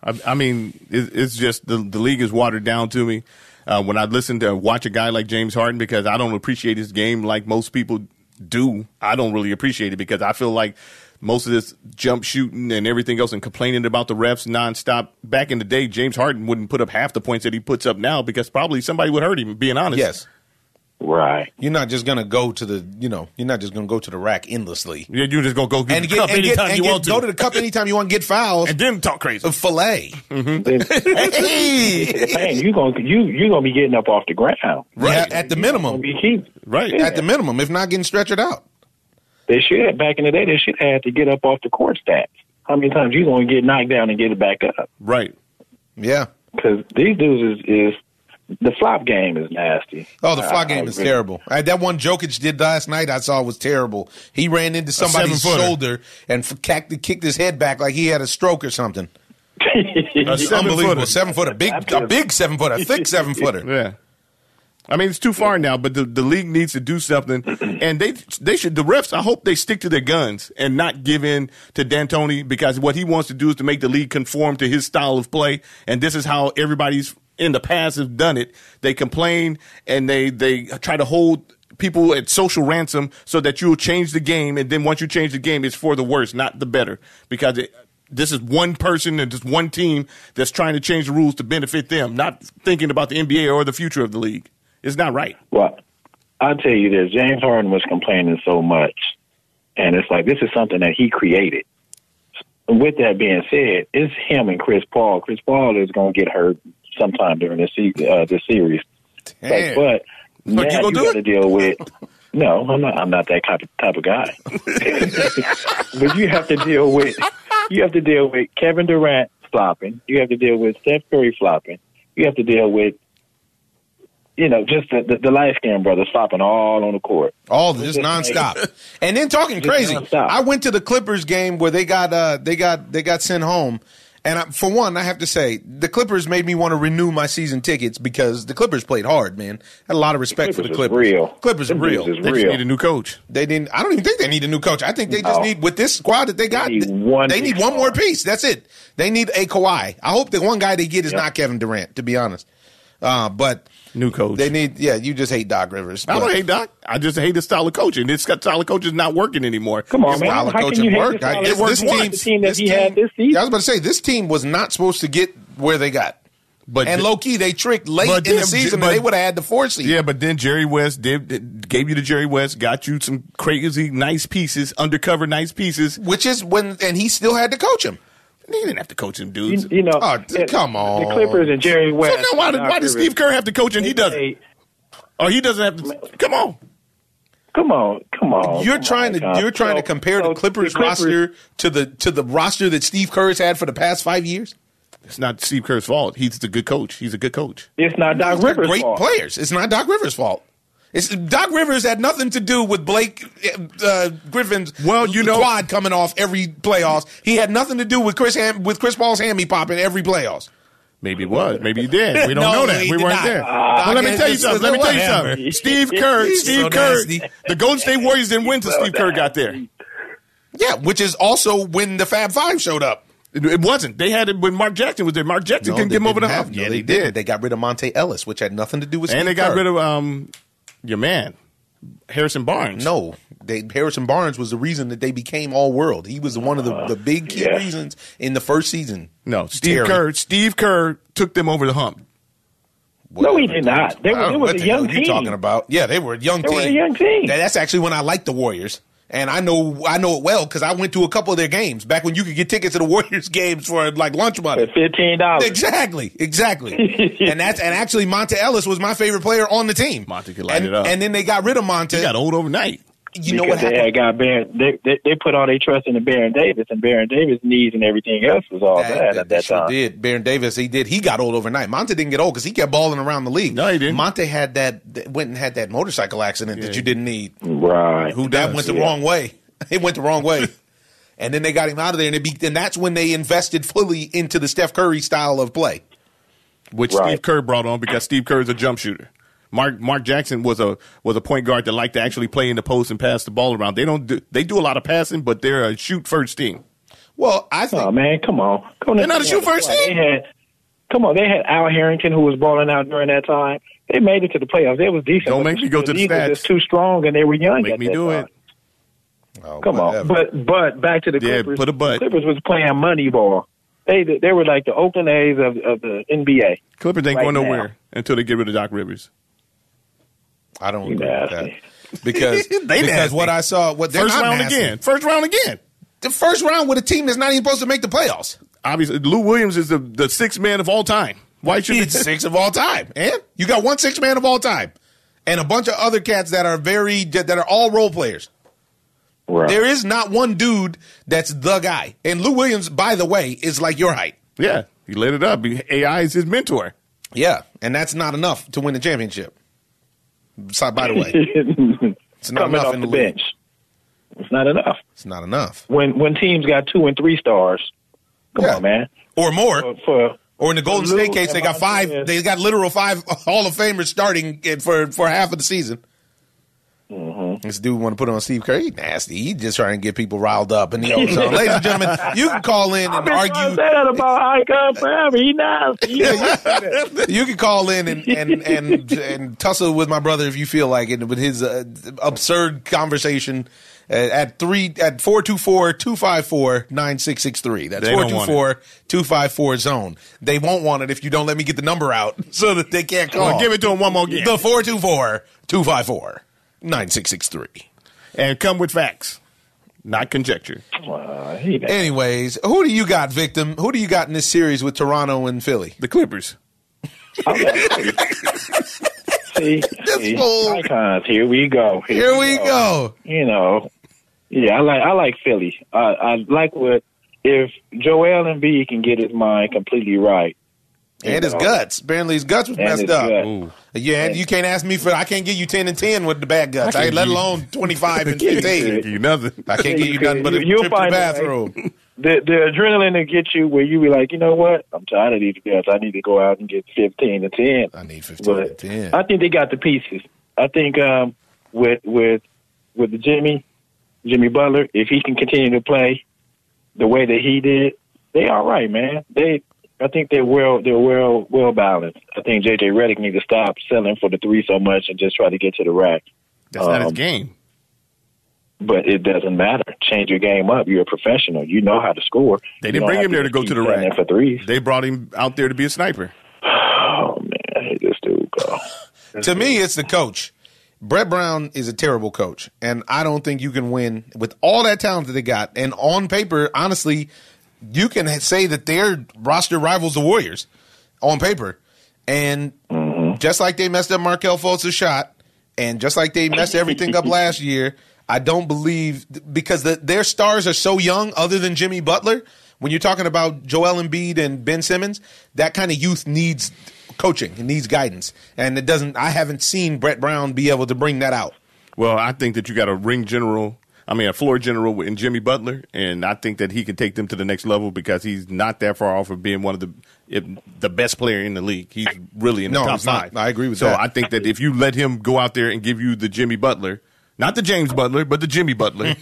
B: I mean, it's just the league is watered down to me. When I listen to watch a guy like James Harden, because I don't appreciate his game like most people do, I don't really appreciate it because I feel like most of this jump shooting and everything else and complaining about the refs nonstop. Back in the day, James Harden wouldn't put up half the points that he puts up now because probably somebody would hurt him, being honest.
A: Yes.
C: Right.
A: You're not just going to go to the rack endlessly.
B: You're just going to go get the cup anytime you want to.
A: Go to the cup anytime you want to get fouls.
B: And then talk crazy.
A: Filet.
C: Hey, you're gonna be getting up off the ground.
A: Right. At the minimum.
B: Right.
A: At the minimum, if not getting stretchered out.
C: They should. Back in the day, they should have had to get up off the court stats. How many times you going to get knocked down and get it back up?
B: Right.
C: Yeah. Because these dudes is the flop game is nasty.
A: Oh, the flop game is terrible. That one Jokic did last night I saw was terrible. He ran into somebody's shoulder and kicked his head back like he had a stroke or something. Unbelievable. 7-footer. A big 7-footer. A thick 7-footer.
B: Yeah. I mean, it's too far now, but the league needs to do something. And they should, the refs, I hope they stick to their guns and not give in to D'Antoni, because what he wants to do is to make the league conform to his style of play. And this is how everybody's in the past have done it. They complain and they try to hold people at social ransom so that you'll change the game. And then once you change the game, it's for the worse, not the better, because this is one person and just one team that's trying to change the rules to benefit them, not thinking about the NBA or the future of the league. It's not right.
C: Well, I'll tell you this. James Harden was complaining so much, and it's like this is something that he created. With that being said, it's him and Chris Paul. Chris Paul is going to get hurt sometime during this series. But now you got to deal with – no, I'm not that type of guy. But you have to deal with Kevin Durant flopping. You have to deal with Steph Curry flopping. You have to deal with just the light-skinned brothers flopping all on the court.
A: All just nonstop. And then talking crazy. I went to the Clippers game where they got sent home, And for one, I have to say, the Clippers made me want to renew my season tickets because the Clippers played hard, man. Had a lot of respect for the Clippers.
C: Real.
A: Clippers are real.
B: They just need a new coach.
A: They didn't. I don't even think they need a new coach. I think they just need, with this squad that they got, they need one more piece. That's it. They need a Kawhi. I hope the one guy they get is not Kevin Durant, to be honest. But
B: new coach.
A: They need. Yeah, you just hate Doc Rivers.
B: I don't hate Doc. I just hate his style of coaching. This style of coaching is not working anymore.
C: Come on, man.
A: Style of coaching work. This team that he had this season. I was about to say this team was not supposed to get where they got. And low key, they tricked late in the season, and they would have had the 4 seed.
B: Yeah, but then Jerry West gave you the Jerry West, got you some crazy nice pieces, undercover nice pieces,
A: which is and he still had to coach him.
B: He didn't have to coach him, dudes.
A: Come on.
C: The Clippers and Jerry West.
B: So now why does Steve Kerr have to coach and he doesn't? Or he doesn't have to. Come on.
A: You're trying to compare the Clippers roster to the roster that Steve Kerr has had for the past 5 years?
B: It's not Steve Kerr's fault. He's the good coach. He's a good coach.
C: It's not Doc Rivers' fault.
A: Great players. It's not Doc Rivers' fault. Doc Rivers had nothing to do with Blake Griffin's quad coming off every playoffs. He had nothing to do with Chris Paul's hammy popping every playoffs.
B: Maybe it was. Maybe he did. We don't know that. We weren't there. Well, let me tell you something. Steve Kerr, the Golden State Warriors didn't win until Steve Kerr got there.
A: Yeah, which is also when the Fab Five showed up.
B: It wasn't. They had it when Mark Jackson was there. Mark Jackson couldn't get him over the hump.
A: Yeah, they did. They got rid of Monte Ellis, which had nothing to do with Steve Kerr.
B: And they got rid of your man, Harrison Barnes.
A: No, Harrison Barnes was the reason that they became all-world. He was one of the big key reasons in the first season.
B: No, Steve Kerr took them over the hump.
C: No, he did not. It was a young team.
A: You're talking about? Yeah, they were a young team. That's actually when I liked the Warriors. And I know it well because I went to a couple of their games back when you could get tickets to the Warriors games for like lunch money.
C: $15.
A: Exactly. and actually Monte Ellis was my favorite player on the team.
B: Monte could light it up.
A: And then they got rid of Monte.
B: He got old overnight.
C: You know what happened? They put all their trust into Baron Davis, and Baron Davis' knees and everything else was all bad at that time.
A: Did Baron Davis? He got old overnight. Monte didn't get old because he kept balling around the league.
B: No, he didn't.
A: Monte went and had that motorcycle accident that you didn't need.
C: Right.
A: That went the wrong way. It went the wrong way. And then they got him out of there, and that's when they invested fully into the Steph Curry style of play,
B: which Steve Kerr brought on because Steve Kerr is a jump shooter. Mark Jackson was a point guard that liked to actually play in the post and pass the ball around. They do a lot of passing, but they're a shoot first team.
A: Well, I think.
C: Oh man, come on.
B: They're not a shoot first team.
C: They had Al Harrington who was balling out during that time. They made it to the playoffs. They was decent.
B: Don't make me go to the stats.
C: Was too strong, and they were young.
B: Make me do it.
C: Oh, come on, but back to the Clippers.
B: Put a butt.
C: The Clippers was playing money ball. They were like the Oakland A's of the NBA.
B: Clippers ain't going nowhere until they get rid of Doc Rivers.
A: I don't agree with that because what I saw,
B: first round again.
A: The first round with a team that's not even supposed to make the playoffs.
B: Obviously, Lou Williams is the sixth man of all time. Why should
A: he's sixth of all time? And you got one sixth man of all time, and a bunch of other cats that are all role players. Right. There is not one dude that's the guy. And Lou Williams, by the way, is like your height.
B: Yeah, he lit it up. AI is his mentor.
A: Yeah, and that's not enough to win the championship. So, by the way, it's not enough in the bench.
C: It's not enough.
A: It's not enough.
C: When teams got 2 and 3 stars, come on, man,
A: or more. Or in the Golden State case, they got 5. They got literal 5 Hall of Famers starting for half of the season. Mm-hmm. This dude want to put on Steve Kerr. He nasty. He just trying to get people riled up. And ladies and gentlemen, you can call in and argue.
C: I've been that about Icon forever. He nasty.
A: You can call in and tussle with my brother if you feel like it with his absurd conversation at 424-254-9663. That's 424-254-ZONE. They won't want it if you don't let me get the number out so that they can't call.
B: Well, give it to them one more again.
A: The 424-254. 9663.
B: And come with facts, not conjecture.
A: Anyways, who do you got, Victim? Who do you got in this series with Toronto and Philly?
B: The Clippers.
C: See, Icons, here we go.
A: Here we go.
C: You know, yeah, I like Philly. I like if Joel Embiid can get his mind completely right.
A: And his guts. Apparently his guts was messed up. Yeah, you can't ask me I can't give you 10 and 10 with the bad guts. Let alone 25 and 15.
B: I can't give you nothing.
A: I can't give you nothing but a trip to the bathroom.
C: the adrenaline to get you where you be like, you know what? I'm tired of these guys. I need to go out and get 15 to 10.
A: I need 15 to 10.
C: I think they got the pieces. I think with the Jimmy Butler, if he can continue to play the way that he did, they all right, man. I think they're well balanced. I think JJ Redick needs to stop selling for the three so much and just try to get to the rack.
B: That's not his game.
C: But it doesn't matter. Change your game up. You're a professional. You know how to score.
B: They didn't bring him there to go to the rack.
C: For threes.
B: They brought him out there to be a sniper.
C: Oh, man. I hate this dude, go.
A: To me, it's the coach. Brett Brown is a terrible coach, and I don't think you can win with all that talent that they got. And on paper, honestly, you can say that their roster rivals the Warriors on paper. And just like they messed up Markelle Fultz's shot, and just like they messed everything up last year, I don't believe – because their stars are so young other than Jimmy Butler. When you're talking about Joel Embiid and Ben Simmons, that kind of youth needs coaching. It needs guidance. And it doesn't – I haven't seen Brett Brown be able to bring that out.
B: Well, I think that you got a floor general in Jimmy Butler, and I think that he can take them to the next level because he's not that far off of being one of the best player in the league. He's really in the top five.
A: I agree with
B: that.
A: So
B: I think that if you let him go out there and give you the Jimmy Butler – not the James Butler, but the Jimmy Butler.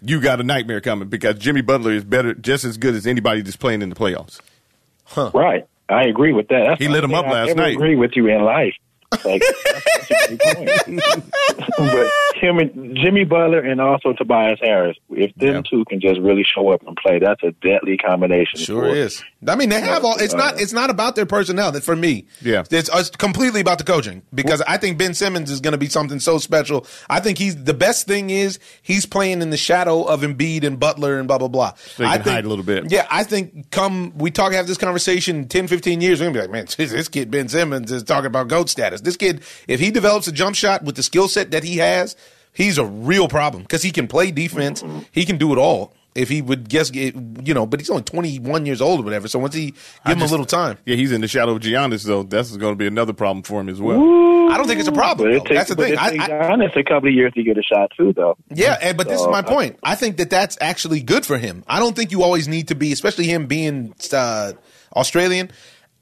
B: You got a nightmare coming because Jimmy Butler is just as good as anybody that's playing in the playoffs.
C: Huh. Right. I agree with that.
B: He lit him up last night.
C: I agree with you in life. Like, that's a great point. But him and Jimmy Butler and also Tobias Harris, if them two can just really show up and play, that's a deadly combination.
A: Sure is. I mean, they have all. It's not about their personnel. For me, it's completely about the coaching because I think Ben Simmons is going to be something so special. I think the best thing is he's playing in the shadow of Embiid and Butler and blah blah blah.
B: So he can hide a little bit.
A: Yeah, I think have this conversation 10, 15 years, we're gonna be like, man, this kid Ben Simmons is talking about GOAT status. This kid, if he develops a jump shot with the skill set that he has, he's a real problem because he can play defense. He can do it all. If he would but he's only 21 years old or whatever. So once he give him a little time.
B: Yeah, he's in the shadow of Giannis, though. That's going to be another problem for him as well.
A: I don't think it's a problem. That's the thing.
C: It takes Giannis a couple of years to get a shot, too, though.
A: Yeah, but this is my point. I think that's actually good for him. I don't think you always need to be, especially him being Australian,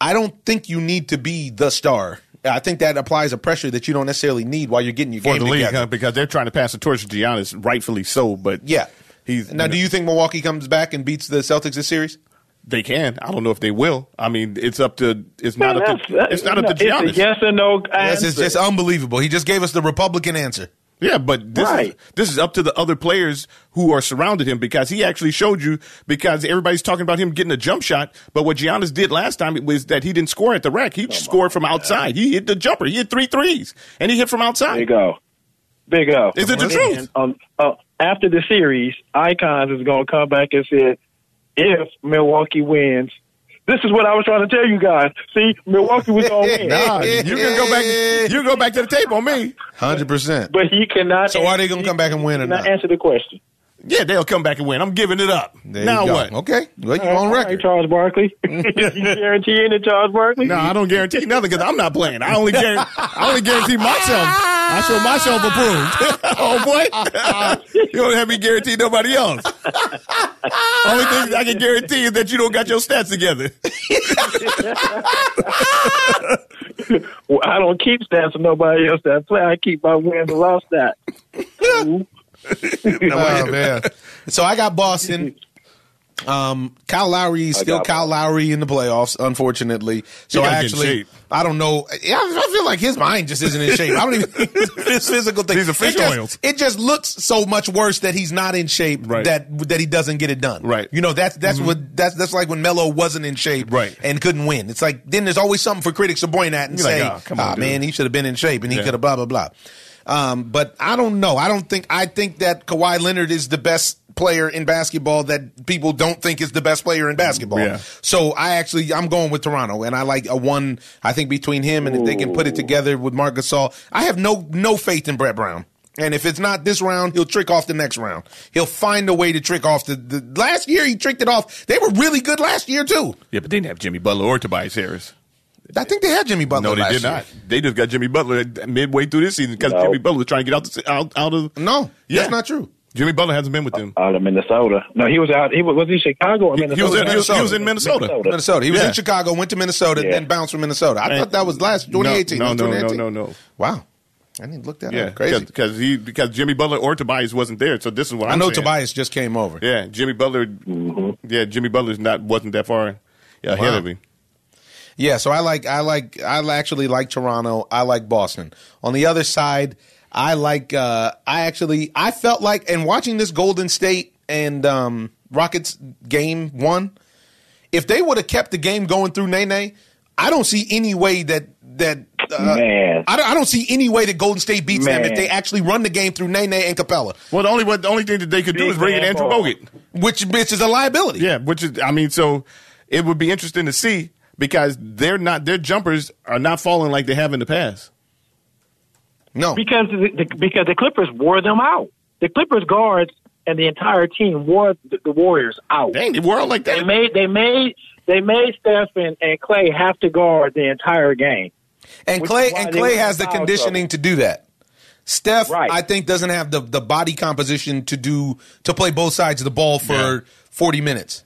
A: I don't think you need to be the star. I think that applies a pressure that you don't necessarily need while you're getting your game together.
B: For the league, because they're trying to pass the torch to Giannis, rightfully so. But
A: yeah. Do you think Milwaukee comes back and beats the Celtics this series?
B: They can. I don't know if they will. I mean, it's not up to Giannis.
C: It's a yes or no answer.
A: It's just unbelievable. He just gave us the Republican answer.
B: Yeah, but this is up to the other players who are surrounded him because he actually showed you because everybody's talking about him getting a jump shot. But what Giannis did last time was that he didn't score at the rack. He scored from outside. He hit the jumper. He hit 3 threes, and he hit from outside.
C: Big O.
B: Is it the truth?
C: After the series, Icons is going to come back and say, if Milwaukee wins, this is what I was trying to tell you guys. See, Milwaukee was going to win.
B: Nah, you can go back to the tape on me.
A: 100%.
C: But he cannot.
A: So are they going to come back and win or not?
C: Answer the question.
B: Yeah, they'll come back and win. I'm giving it up.
A: Now
B: what?
A: Okay. Well, you're on record.
C: Right, Charles Barkley. You guaranteeing it, Charles Barkley?
B: No, I don't guarantee nothing because I'm not playing. I only guarantee myself. I show myself approved. Oh, boy. You don't have me guarantee nobody else. Only thing I can guarantee is that you don't got your stats together.
C: Well, I don't keep stats for nobody else that play. I keep my wins and loss stats.
A: Oh, man. So I got Boston. Kyle Lowry is still Kyle Lowry in the playoffs, unfortunately. So I don't know. Yeah, I feel like his mind just isn't in shape. I don't even his physical thing.
B: These are fish oils.
A: It just looks so much worse that he's not in shape.
B: Right.
A: That he doesn't get it done.
B: Right.
A: You know that's like when Melo wasn't in shape.
B: Right.
A: And couldn't win. It's like then there's always something for critics to point at and say,
B: come on,
A: man, he should have been in shape and he could have blah blah blah. But I don't know. I think that Kawhi Leonard is the best player in basketball that people don't think is the best player in basketball.
B: Yeah.
A: So I'm going with Toronto, and I like a one. I think between him and if they can put it together with Marc Gasol, I have no faith in Brett Brown. And if it's not this round, he'll trick off the next round. He'll find a way to trick off the last year. He tricked it off. They were really good last year too.
B: Yeah, but they didn't have Jimmy Butler or Tobias Harris.
A: I think they had Jimmy Butler.
B: No, they did not. They just got Jimmy Butler midway through this season because Jimmy Butler was trying to get out of.
A: No, that's not true.
B: Jimmy Butler hasn't been with them.
C: Out of Minnesota. No, he was out. Was he Chicago or Minnesota?
B: He was in Minnesota.
A: Minnesota. He was in Chicago, went to Minnesota, then bounced from Minnesota. I thought that was last 2018.
B: No.
A: Wow. I need to look that up. Crazy.
B: Because Jimmy Butler or Tobias wasn't there. So this is what I'm saying.
A: Tobias just came over.
B: Yeah, Jimmy Butler. Mm-hmm. Yeah, Jimmy Butler's wasn't that far ahead of him.
A: Yeah, so I actually like Toronto. I like Boston. On the other side, I felt like, and watching this Golden State and Rockets game 1, if they would have kept the game going through Nene, I don't see any way that
C: man.
A: I don't see any way that Golden State beats them if they actually run the game through Nene and Capella.
B: Well, the only thing that they could do is bring in Andrew Bogut,
A: which is a liability.
B: Yeah, so it would be interesting to see because their jumpers are not falling like they have in the past.
C: No, because the Clippers wore them out. The Clippers guards and the entire team wore the Warriors out.
B: Dang, they wore out like that.
C: They made Steph and Clay have to guard the entire game.
A: And Clay has the conditioning to do that. Steph, I think, doesn't have the body composition to play both sides of the ball for 40 minutes.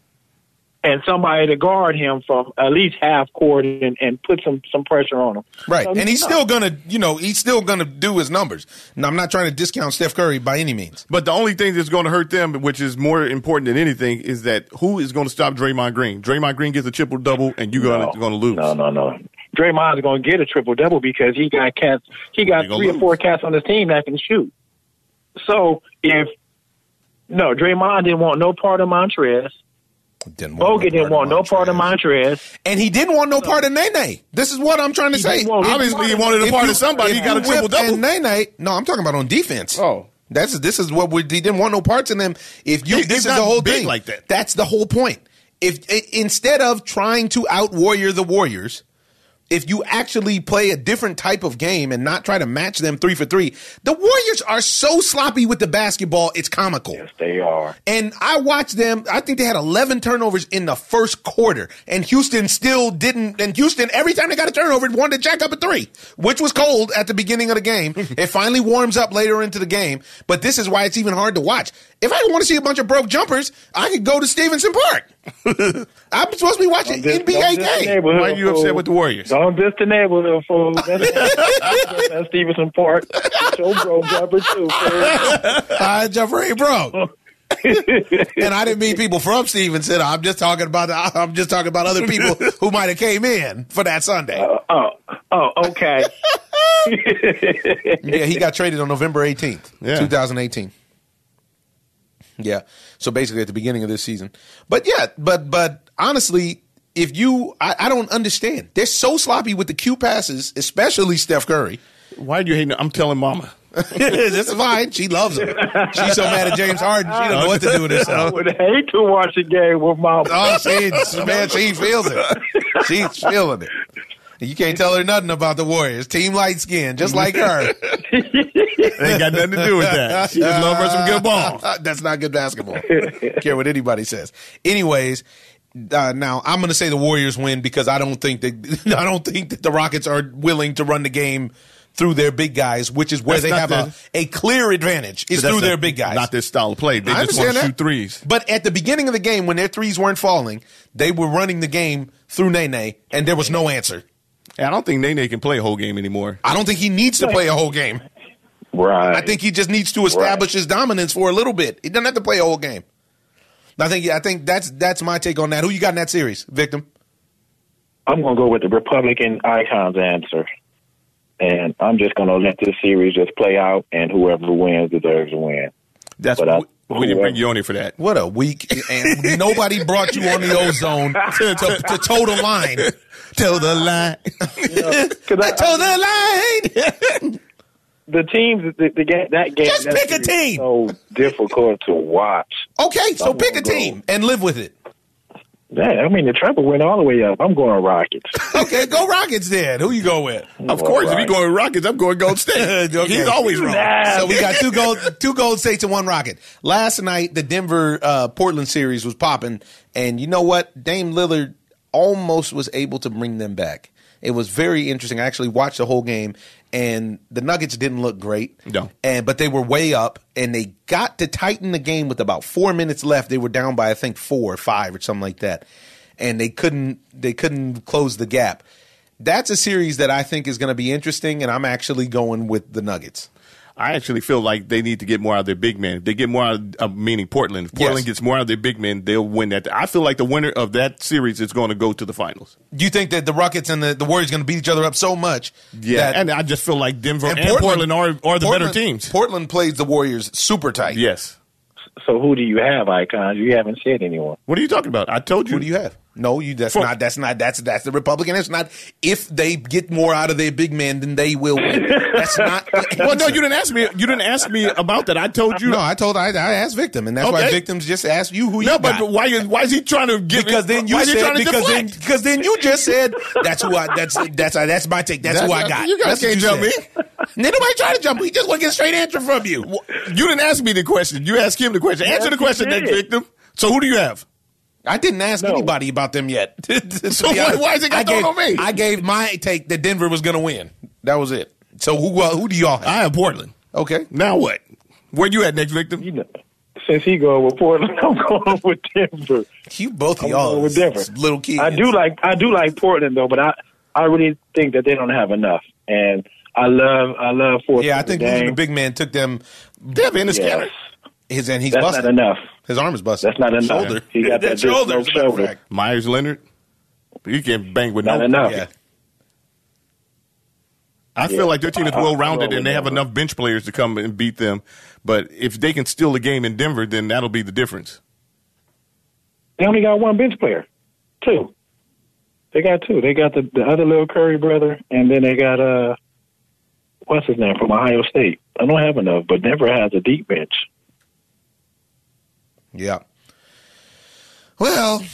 C: And somebody to guard him from at least half court and put some pressure on him.
A: Right. So, and he's still gonna do his numbers. Now, I'm not trying to discount Steph Curry by any means.
B: But the only thing that's going to hurt them, which is more important than anything, is that who is going to stop Draymond Green? Draymond Green gets a triple-double, and you're going to lose.
C: No. Draymond's going to get a triple-double because he got 3 or 4 cats on his team that can shoot. So Draymond didn't want no part of Montrez. Bogut didn't want no part of Montrez.
A: And he didn't want no part of Nene. This is what I'm trying to say.
B: Obviously, he wanted a part of somebody. He got a triple-double.
A: And Nene, no, I'm talking about on defense.
B: Oh.
A: This is what he didn't want no parts in them. This is the whole thing.
B: Like that.
A: That's the whole point. If instead of trying to out-warrior the Warriors, if you actually play a different type of game and not try to match them 3 for 3, the Warriors are so sloppy with the basketball, it's comical.
C: Yes, they are.
A: And I watched them. I think they had 11 turnovers in the first quarter, and Houston still didn't. And Houston, every time they got a turnover, wanted to jack up a 3, which was cold at the beginning of the game. It finally warms up later into the game, but this is why it's even hard to watch. If I want to see a bunch of broke jumpers, I could go to Stevenson Park. I'm supposed to be watching NBA game.
B: Why are you upset with the Warriors?
C: Don't diss the neighborhood, fool. That's Stevenson Park. Show broke jumper too, fool.
A: Jumper ain't broke. And I didn't mean people from Stevenson. I'm just talking about other people who might have came in for that Sunday.
C: Okay.
A: Yeah, he got traded on November 18th, 2018. Yeah. So basically at the beginning of this season. But yeah, but honestly, I don't understand. They're so sloppy with the Q passes, especially Steph Curry.
B: Why are you hating? I'm telling Mama.
A: This is fine. She loves him. She's so mad at James Harden. She don't know what to do with herself.
C: I would hate to watch a game with Mama.
A: Oh, she feels it. She's feeling it. You can't tell her nothing about the Warriors. Team light skin, just like her.
B: Ain't got nothing to do with that. She just love her some good ball.
A: That's not good basketball. Care what anybody says. Anyways, now I'm going to say the Warriors win because I don't think that the Rockets are willing to run the game through their big guys, which is where they have a clear advantage. Is through their big guys.
B: Not their style of play. They just want to shoot threes.
A: But at the beginning of the game, when their threes weren't falling, they were running the game through Nene, and there was no answer.
B: I don't think Nene can play a whole game anymore.
A: I don't think he needs to play a whole game.
C: Right.
A: I think he just needs to establish his dominance for a little bit. He doesn't have to play a whole game. I think that's my take on that. Who you got in that series, Victim?
C: I'm going to go with the Republican Icon's answer. And I'm just going to let this series just play out, and whoever wins deserves to win.
B: We didn't bring you on here for that.
A: What a week. And nobody brought you on the O-Zone to toe the line. Toe the line. Toe the line.
C: The teams, that game.
A: Just pick a team.
C: So difficult to watch.
A: Okay, so pick a team and live with it.
C: Yeah, I mean, the treble went all the way up. I'm going Rockets.
A: Okay, go Rockets then. Who you go with?
B: Of course, if you going with Rockets, I'm going Gold State. Okay. He's always wrong.
A: So we got two Gold States and 1 Rocket. Last night, the Denver-Portland series was popping, and you know what? Dame Lillard almost was able to bring them back. It was very interesting. I actually watched the whole game, and the Nuggets didn't look great.
B: No.
A: But they were way up, and they got to tighten the game with about 4 minutes left. They were down by, I think, 4 or 5 or something like that, and they couldn't close the gap. That's a series that I think is going to be interesting, and I'm actually going with the Nuggets.
B: I actually feel like they need to get more out of their big men. If they get more out of, meaning Portland. If Portland gets more out of their big men, they'll win that. I feel like the winner of that series is going to go to the finals.
A: Do you think that the Rockets and the Warriors are going to beat each other up so much?
B: Yeah, and I just feel like Denver and Portland are the better teams.
A: Portland plays the Warriors super tight.
B: Yes.
C: So who do you have, Icons? You haven't said anyone.
B: What are you talking about? I told you.
A: Who do you have? No, that's the Republican. It's not if they get more out of their big man, then they will win. That's not.
B: Well, no, you didn't ask me. You didn't ask me about that. I told you.
A: No, I asked Victim, and that's why Victims just asked you who you got.
B: No, but why is he trying to give?
A: Because then you said because then you just said that's my take. That's who I got.
B: You guys can't jump me.
A: Nobody trying to jump. He just want to get a straight answer from you.
B: You didn't ask me the question. You asked him the question. Answer the question, then, Victim. So who do you have?
A: I didn't ask anybody about them yet.
B: So why is it got thrown on me?
A: I gave my take that Denver was going to win. That was it. So who do y'all have?
B: I have Portland.
A: Okay.
B: Now what? Where you at, next, Victim?
C: You know, since he going with Portland, I'm going with Denver.
A: You both of y'all
C: with Denver.
A: Little kids.
C: I do like Portland though, but I really think that they don't have enough. And I love Portland.
A: Yeah, I think losing the big man took them.
B: Devin is
C: yes.
A: He's
C: That's
A: busted.
C: not enough.
A: His arm is busted.
C: That's not enough.
A: Shoulder.
C: He got that shoulder.
B: Myers Leonard. You can't bang with
C: Not enough.
A: Yeah.
B: I feel like their team is well rounded and they have enough bench players to come and beat them. But if they can steal the game in Denver, then that'll be the difference.
C: They only got one bench player. 2. They got 2. They got the other little Curry brother, and then they got what's his name from Ohio State. I don't have enough, but Denver has a deep bench.
A: Yeah. Well,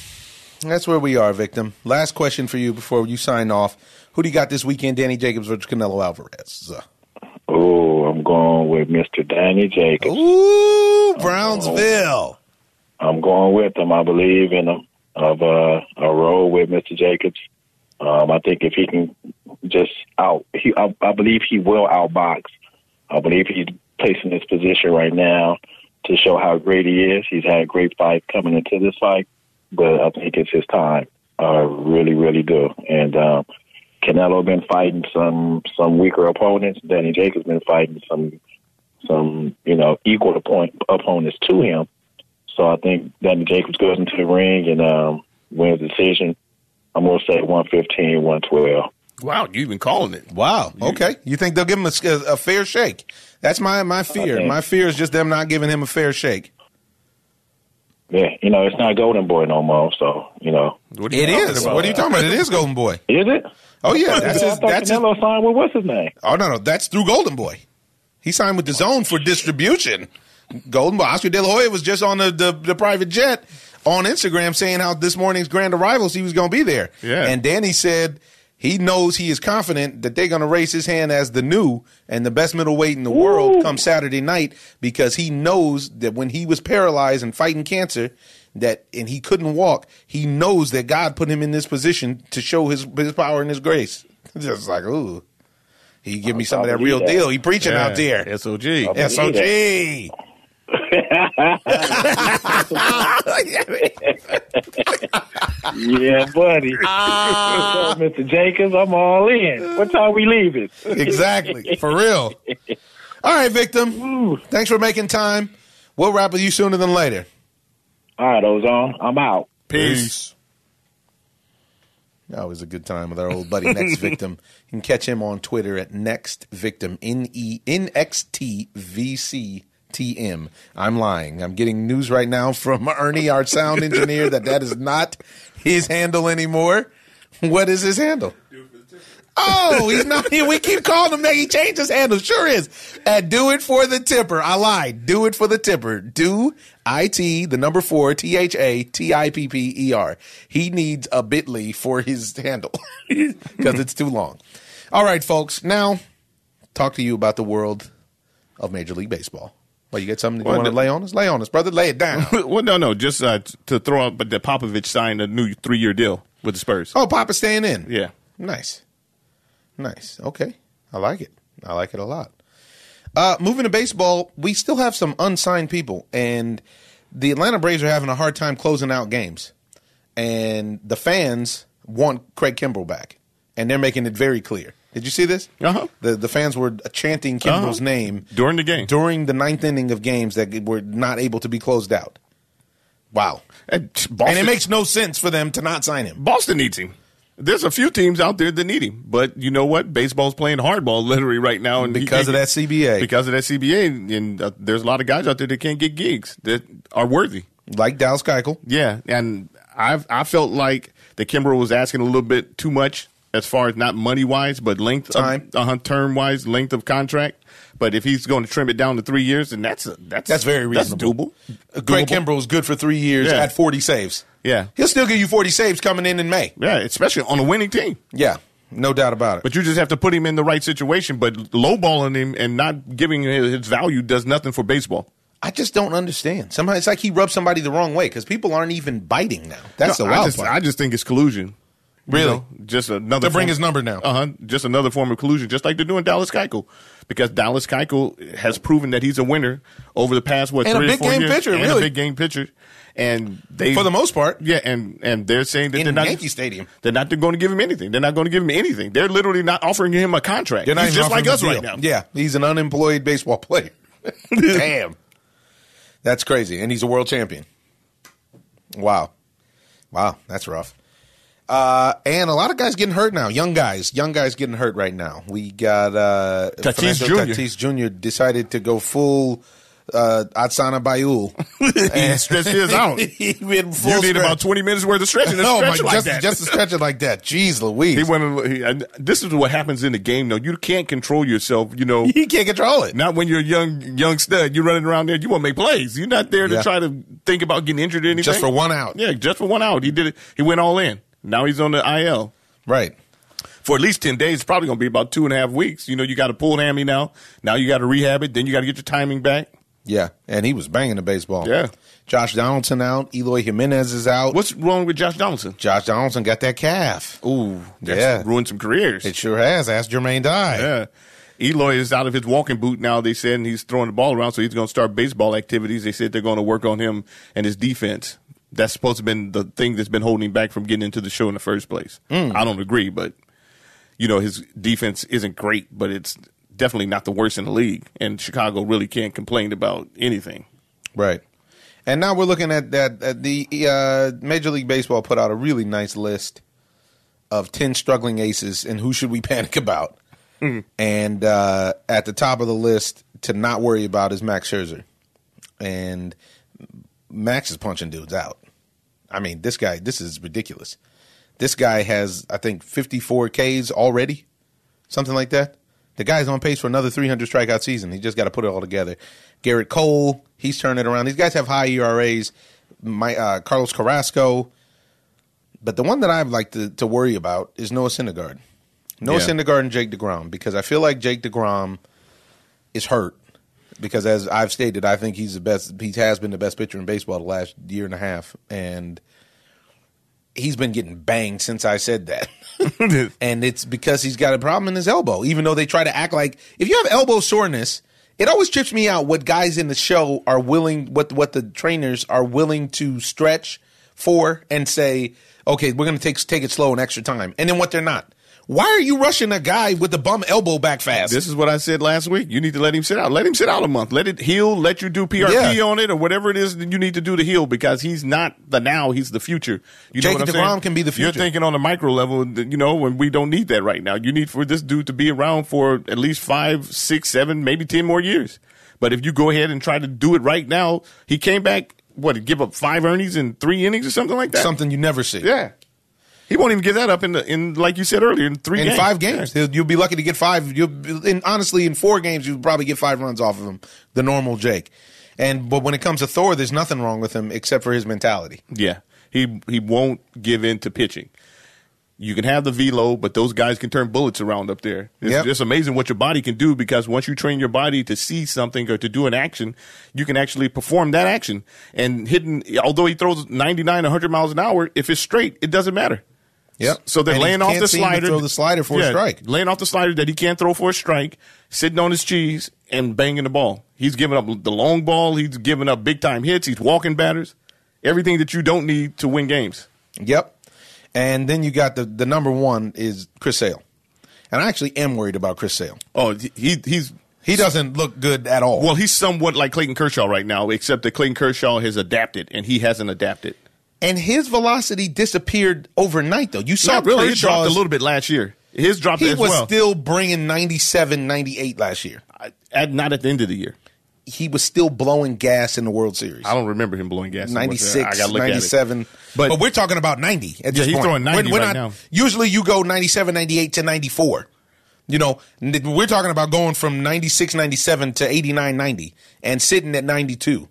A: that's where we are, Victim. Last question for you before you sign off. Who do you got this weekend, Danny Jacobs versus Canelo Alvarez?
C: Oh, I'm going with Mr. Danny Jacobs.
A: Ooh, Brownsville.
C: I'm going with him. I believe in him. Of a role with Mr. Jacobs. I think if he can just I believe he will outbox. I believe he's placed in this position right now to show how great he is. He's had a great fight coming into this fight, but I think it's his time. I really, really do. And Canelo been fighting some weaker opponents. Danny Jacobs been fighting some equal opponents to him. So I think Danny Jacobs goes into the ring and wins the decision. I'm going to say 115, 112.
B: Wow, you even calling it.
A: Wow. Okay. You think they'll give him a fair shake? That's my fear. My fear is just them not giving him a fair shake.
C: Yeah, it's not Golden Boy no more, so,
A: It is. What are you talking about? It is Golden Boy.
C: Is it?
A: Oh, yeah.
C: I thought Canelo signed with what's his name?
A: Oh, no. That's through Golden Boy. He signed with OZONE for distribution. Golden Boy. Oscar De La Hoya was just on the private jet on Instagram saying how this morning's grand arrivals he was going to be there.
B: Yeah.
A: And Danny said he knows he is confident that they're going to raise his hand as the new and the best middleweight in the world come Saturday night because he knows that when he was paralyzed and fighting cancer and he couldn't walk, he knows that God put him in this position to show his power and his grace. Just like, ooh. He give me some of that real deal. He preaching out there.
B: SOG.
A: SOG.
C: Yeah, buddy. Mr. Jacobs, I'm all in. What time we leaving?
A: Exactly. For real. All right, Victim. Thanks for making time. We'll wrap with you sooner than later.
C: All right, Ozone. I'm out.
B: Peace.
A: Always a good time with our old buddy Next Victim. You can catch him on Twitter at Next Victim, NEXTVCTM. I'm lying. I'm getting news right now from Ernie, our sound engineer, that is not his handle anymore. What is his handle? Oh, he's not here. We keep calling him that. He changed his handle. Sure is. At Do It For The Tipper. I lied. Do It For The Tipper. Do IT, the number 4, THATIPPER. He needs a bit.ly for his handle because it's too long. All right, folks. Now, talk to you about the world of Major League Baseball. Well, you got something you want to lay on us? Lay on us, brother. Lay it down.
B: Well, no. Just to throw out, but Popovich signed a new 3-year deal with the Spurs.
A: Oh, Papa's staying in.
B: Yeah.
A: Nice. Okay. I like it. I like it a lot. Moving to baseball, we still have some unsigned people, and the Atlanta Braves are having a hard time closing out games. And the fans want Craig Kimbrell back, and they're making it very clear. Did you see this?
B: Uh-huh.
A: The fans were chanting Kimbrell's name
B: during the game,
A: during the ninth inning of games that were not able to be closed out. Wow. And it makes no sense for them to not sign him.
B: Boston needs him. There's a few teams out there that need him. But you know what? Baseball's playing hardball literally right now. And
A: because of that CBA.
B: Because of that CBA. And there's a lot of guys out there that can't get gigs that are worthy.
A: Like Dallas Keuchel.
B: Yeah. And I felt like that Kimbrell was asking a little bit too much as far as not money-wise, but length
A: time.
B: Term-wise, length of contract. But if he's going to trim it down to 3 years, then that's
A: very reasonable.
B: That's doable.
A: Craig Kimbrell is good for 3 years at 40 saves.
B: Yeah.
A: He'll still give you 40 saves coming in May.
B: Yeah, especially on a winning team.
A: Yeah, no doubt about it.
B: But you just have to put him in the right situation. But lowballing him and not giving him his value does nothing for baseball.
A: I just don't understand. Somehow it's like he rubbed somebody the wrong way because people aren't even biting now. That's the wild part.
B: I just think it's collusion.
A: Really?
B: You know, just another
A: to bring his number down.
B: Just another form of collusion, just like they're doing Dallas Keuchel. Because Dallas Keuchel has proven that he's a winner over the past, 3 or 4 years.
A: And a big game pitcher,
B: and
A: really.
B: a big game pitcher. And they,
A: for the most part.
B: Yeah, and they're saying that
A: in
B: they're not
A: Yankee Stadium.
B: They're not going to give him anything. They're not going to give him anything. They're literally not offering him a contract.
A: They're not
B: he's just like us right now.
A: Yeah, he's an unemployed baseball player. Damn. That's crazy. And he's a world champion. Wow, that's rough. And a lot of guys getting hurt now. Young guys getting hurt right now. We got Tatis Jr. decided to go full Atsana Bayul.
B: He stretched his out.
A: He went full
B: you need
A: stretch.
B: About 20 minutes worth of stretching.
A: Just to stretch it like that. Jeez Louise.
B: This is what happens in the game, though. You can't control yourself. You know,
A: you can't control it.
B: Not when you're a young stud. You're running around there. You want to make plays. You're not there to try to think about getting injured or anything.
A: Just for one out.
B: Yeah, just for one out. He did it. He went all in. Now he's on the IL.
A: Right.
B: For at least 10 days. It's probably going to be about 2.5 weeks. You know, you got a pulled hammy now. Now you got to rehab it. Then you got to get your timing back.
A: Yeah, and he was banging the baseball.
B: Yeah.
A: Josh Donaldson out. Eloy Jimenez is out.
B: What's wrong with Josh Donaldson?
A: Josh Donaldson got that calf.
B: Ooh, that's ruined some careers.
A: It sure has. Ask Jermaine Dye.
B: Yeah. Eloy is out of his walking boot now, they said, and he's throwing the ball around, so he's going to start baseball activities. They said they're going to work on him and his defense. That's supposed to have been the thing that's been holding him back from getting into the show in the first place. I don't agree, but, you know, his defense isn't great, but it's definitely not the worst in the league, and Chicago really can't complain about anything.
A: Right. And now we're looking at the Major League Baseball put out a really nice list of 10 struggling aces and who should we panic about. And at the top of the list to not worry about is Max Scherzer. And Max is punching dudes out. I mean, this is ridiculous. This guy has, I think, 54 Ks already, something like that. The guy's on pace for another 300 strikeout season. He just got to put it all together. Garrett Cole, he's turning it around. These guys have high ERAs. Carlos Carrasco. But the one that I'd like to worry about is Noah Syndergaard. Syndergaard and Jake DeGrom, because I feel like Jake DeGrom is hurt. Because as I've stated, I think he's the best. He has been the best pitcher in baseball the last year and a half, and he's been getting banged since I said that. And it's because he's got a problem in his elbow. Even though they try to act like if you have elbow soreness, it always trips me out what guys in the show are willing, what the trainers are willing to stretch for and say, okay, we're going to take it slow and extra time, and then what they're not. Why are you rushing a guy with the bum elbow back fast?
B: This is what I said last week. You need to let him sit out. Let him sit out a month. Let it heal. Let you do PRP on it or whatever it is that you need to do to heal, because he's not the now. He's the future. You know
A: Jake
B: what I'm
A: DeGrom
B: saying?
A: can be the future.
B: You're thinking on a micro level, you know, when we don't need that right now. You need for this dude to be around for at least 5, 6, 7, maybe 10 more years. But if you go ahead and try to do it right now, he came back, give up 5 earnings in 3 innings or something like that?
A: Something you never see.
B: Yeah. He won't even give that up in like you said earlier, in 3 games.
A: In 5 games. Yeah. You'll be lucky to get 5. Honestly, in 4 games, you'll probably get 5 runs off of him, the normal Jake. But when it comes to Thor, there's nothing wrong with him except for his mentality.
B: Yeah. He won't give in to pitching. You can have the velo, but those guys can turn bullets around up there. It's just amazing what your body can do, because once you train your body to see something or to do an action, you can actually perform that action. And although he throws 99, 100 miles an hour, if it's straight, it doesn't matter.
A: Yep.
B: So they're
A: And he
B: laying off
A: can't
B: the
A: seem to
B: slider.
A: throw the slider for a strike.
B: Laying off the slider that he can't throw for a strike, sitting on his cheese and banging the ball. He's giving up the long ball. He's giving up big-time hits. He's walking batters. Everything that you don't need to win games.
A: Yep. And then you got the number one is Chris Sale. And I actually am worried about Chris Sale.
B: Oh,
A: He doesn't look good at all.
B: Well, he's somewhat like Clayton Kershaw right now, except that Clayton Kershaw has adapted, and he hasn't adapted.
A: And his velocity disappeared overnight, though. You saw
B: Not really. It
A: Kershaw's,
B: dropped a little bit last year. His dropped
A: he
B: as
A: was
B: well.
A: still bringing 97, 98 last year.
B: Not at the end of the year.
A: He was still blowing gas in the World Series.
B: I don't remember him blowing gas.
A: 96,
B: I gotta look
A: 97.
B: At it. But
A: we're talking about 90 at this
B: he's
A: point.
B: throwing 90 right now.
A: Usually you go 97, 98 to 94. You know, we're talking about going from 96, 97 to 89, 90 and sitting at 92.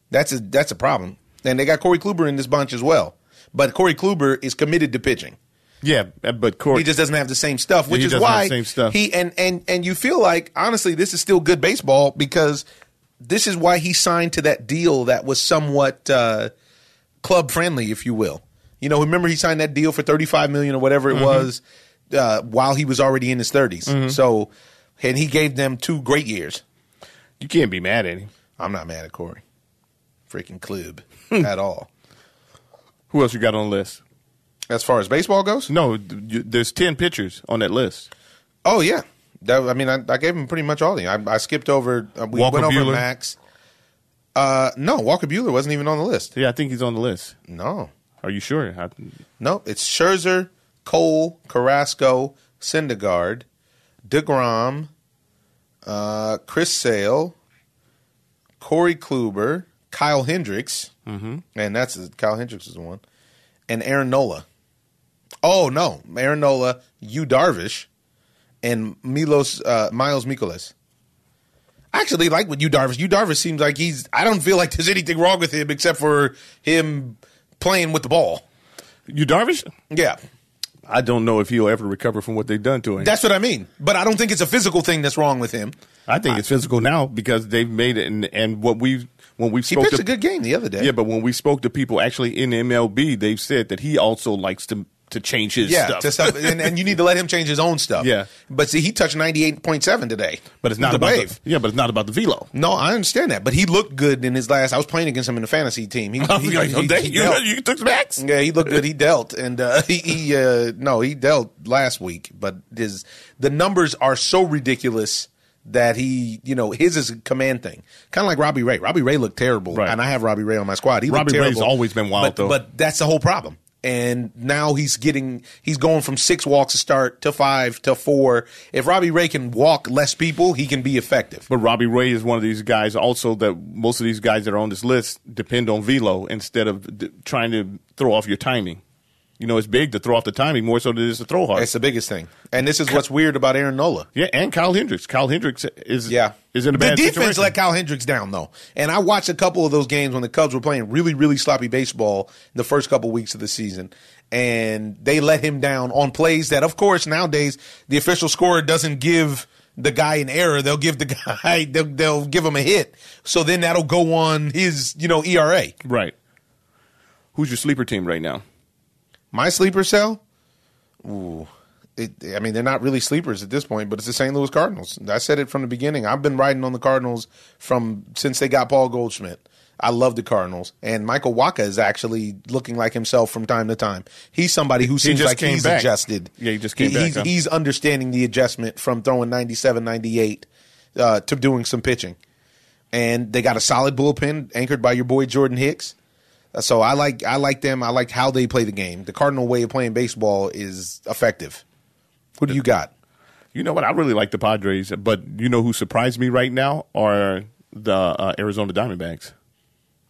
A: That's a problem. And they got Corey Kluber in this bunch as well. But Corey Kluber is committed to pitching.
B: Yeah, but Corey,
A: he just doesn't have the same stuff, which
B: he
A: is
B: doesn't have
A: why
B: the same stuff.
A: he and you feel like honestly this is still good baseball because this is why he signed to that deal that was somewhat club friendly, if you will. You know, remember he signed that deal for $35 million or whatever it was while he was already in his 30s. So, and he gave them 2 great years.
B: You can't be mad at him.
A: I'm not mad at Corey, freaking club at all.
B: Who else you got on the list?
A: As far as baseball goes?
B: No, there's 10 pitchers on that list.
A: Oh, yeah. I gave him pretty much all the. I skipped over. We
B: Walker
A: went over
B: Buehler?
A: Max. No, Walker Buehler wasn't even on the list.
B: Yeah, I think he's on the list.
A: No.
B: Are you sure?
A: No, it's Scherzer, Cole, Carrasco, Syndergaard, DeGrom, Chris Sale, Corey Kluber, Kyle Hendricks, and Kyle Hendricks is the one, and Aaron Nola. Oh, no, Aaron Nola, Yu Darvish, and Miles Mikolas. I actually like what Yu Darvish. Yu Darvish seems like I don't feel like there's anything wrong with him except for him playing with the ball.
B: Yu Darvish?
A: Yeah.
B: I don't know if he'll ever recover from what they've done to him.
A: That's what I mean. But I don't think it's a physical thing that's wrong with him.
B: I think it's physical now because they've made it, and when we
A: he
B: spoke
A: pitched
B: to
A: a good game the other day.
B: Yeah, but when we spoke to people actually in the MLB, they've said that he also likes to change his stuff.
A: and you need to let him change his own stuff.
B: Yeah.
A: But see, he touched 98.7 today.
B: But it's not about but it's not about the velo.
A: No, I understand that. But he looked good in his last. I was playing against him in the fantasy team.
B: You took some backs?
A: Yeah, he looked good. He dealt, and he dealt last week. But the numbers are so ridiculous that his is a command thing. Kind of like Robbie Ray. Robbie Ray looked terrible, and I have Robbie Ray on my squad.
B: Robbie Ray's always been wild, though.
A: But that's the whole problem. And now he's going from 6 walks a start to 5 to 4. If Robbie Ray can walk less people, he can be effective.
B: But Robbie Ray is one of these guys also that most of these guys that are on this list depend on velo instead of trying to throw off your timing. You know, it's big to throw off the timing more so than it is to throw hard.
A: It's the biggest thing. And this is what's weird about Aaron Nola.
B: Yeah, and Kyle Hendricks. Kyle Hendricks is in a bad
A: situation. The defense let Kyle Hendricks down, though. And I watched a couple of those games when the Cubs were playing really, really sloppy baseball the first couple weeks of the season. And they let him down on plays that, of course, nowadays the official scorer doesn't give the guy an error. They'll give the guy, they'll give him a hit. So then that'll go on his, ERA.
B: Right. Who's your sleeper team right now?
A: My sleeper cell? Ooh. They're not really sleepers at this point, but it's the St. Louis Cardinals. I said it from the beginning. I've been riding on the Cardinals since they got Paul Goldschmidt. I love the Cardinals. And Michael Wacha is actually looking like himself from time to time. He's somebody who seems like he's adjusted.
B: Yeah, he just came back.
A: He's understanding the adjustment from throwing 97, 98 to doing some pitching. And they got a solid bullpen anchored by your boy Jordan Hicks. So I like them. I like how they play the game. The Cardinal way of playing baseball is effective. Who do you got?
B: You know what? I really like the Padres, but you know who surprised me right now are the Arizona Diamondbacks.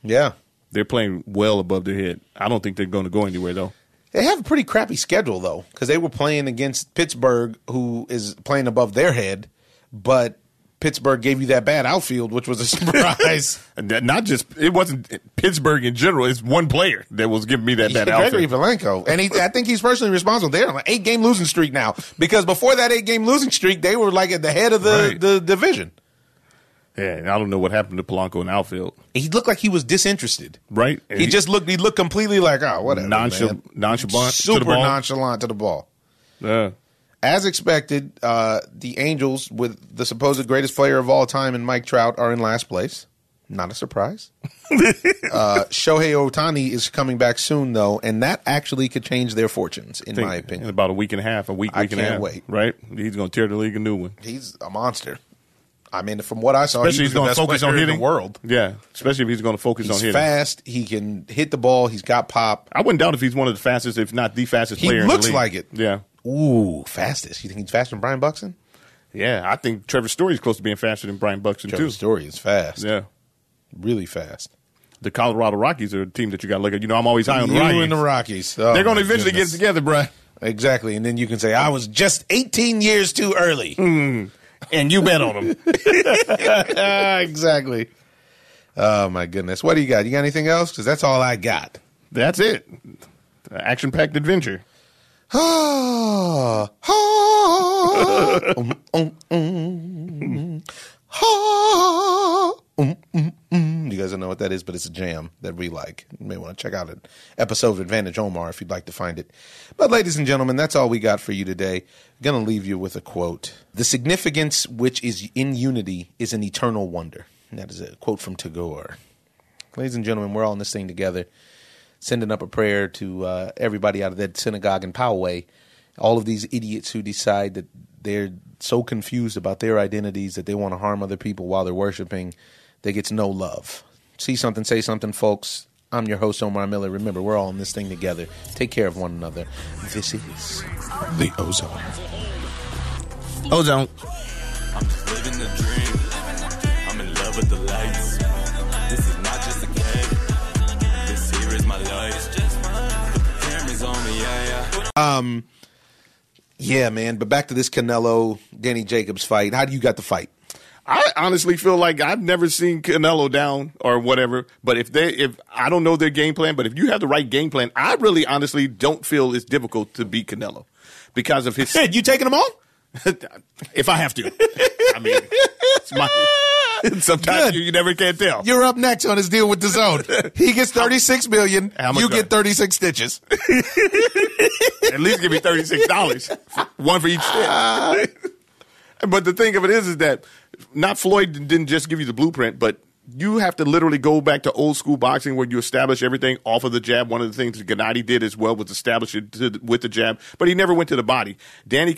A: Yeah.
B: They're playing well above their head. I don't think they're going to go anywhere, though.
A: They have a pretty crappy schedule, though, because they were playing against Pittsburgh, who is playing above their head, but Pittsburgh gave you that bad outfield, which was a surprise.
B: It wasn't Pittsburgh in general. It's one player that was giving me that bad outfield.
A: Gregory Polanco. And I think he's personally responsible. They're on an 8-game losing streak now, because before that 8-game losing streak, they were like at the head of the division.
B: Yeah, and I don't know what happened to Polanco in outfield.
A: He looked like he was disinterested.
B: Right? And
A: He looked completely like, whatever, man.
B: Nonchalant
A: Super
B: to the ball.
A: nonchalant to the ball.
B: Yeah.
A: As expected, the Angels, with the supposed greatest player of all time in Mike Trout, are in last place. Not a surprise. Shohei Ohtani is coming back soon, though, and that actually could change their fortunes, in my opinion.
B: In about a week and a half, week and a half. I can't
A: wait.
B: Right? He's going to tear the league a new one.
A: He's a monster. I mean, from what I saw,
B: especially he's going to focus on hitting
A: the world.
B: Yeah, especially if he's going to focus on hitting.
A: He's fast. He can hit the ball. He's got pop.
B: I wouldn't doubt if he's one of the fastest, if not the fastest player in the league.
A: He looks like it.
B: Yeah.
A: Ooh, fastest. You think he's faster than Brian Buxton?
B: Yeah, I think Trevor Story is close to being faster than Brian Buxton, too.
A: Trevor Story is fast.
B: Yeah.
A: Really fast.
B: The Colorado Rockies are a team that you got to look at. You know, I'm always high on the Rockies.
A: You and the Rockies. Oh,
B: they're going to eventually get together, bro.
A: Exactly. And then you can say, I was just 18 years too early.
B: And you bet on them.
A: Exactly. Oh, my goodness. What do you got? You got anything else? Because that's all I got.
B: That's it. Action-packed adventure.
A: You guys don't know what that is, but it's a jam that we like. You may want to check out an episode of Advantage Omar if you'd like to find it. But ladies and gentlemen, that's all we got for you today. I'm going to leave you with a quote. The significance which is in unity is an eternal wonder. And that is a quote from Tagore. Ladies and gentlemen, we're all in this thing together. Sending up a prayer to everybody out of that synagogue in Poway. All of these idiots who decide that they're so confused about their identities that they want to harm other people while they're worshiping, that gets no love. See something, say something, folks. I'm your host, Omar Miller. Remember, we're all in this thing together. Take care of one another. This is the O-ZONE.
B: O-ZONE.
D: I'm just living the dream. I'm in love with the lights. This is not just a game. This here is my life. The camera's on me, yeah.
A: Yeah, man. But back to this Canelo Danny Jacobs fight. How do you got the fight?
B: I honestly feel like I've never seen Canelo down or whatever. But if I don't know their game plan, but if you have the right game plan, I really honestly don't feel it's difficult to beat Canelo because of his.
A: You taking him on?
B: If I have to. I mean, sometimes you never can tell.
A: You're up next on his deal with DAZN. He gets $36 million. You get 36 stitches.
B: At least give me $36, one for each stitch. But the thing of it is that not Floyd didn't just give you the blueprint, but you have to literally go back to old school boxing where you establish everything off of the jab. One of the things that Gennady did as well was establish it with the jab, but he never went to the body. Danny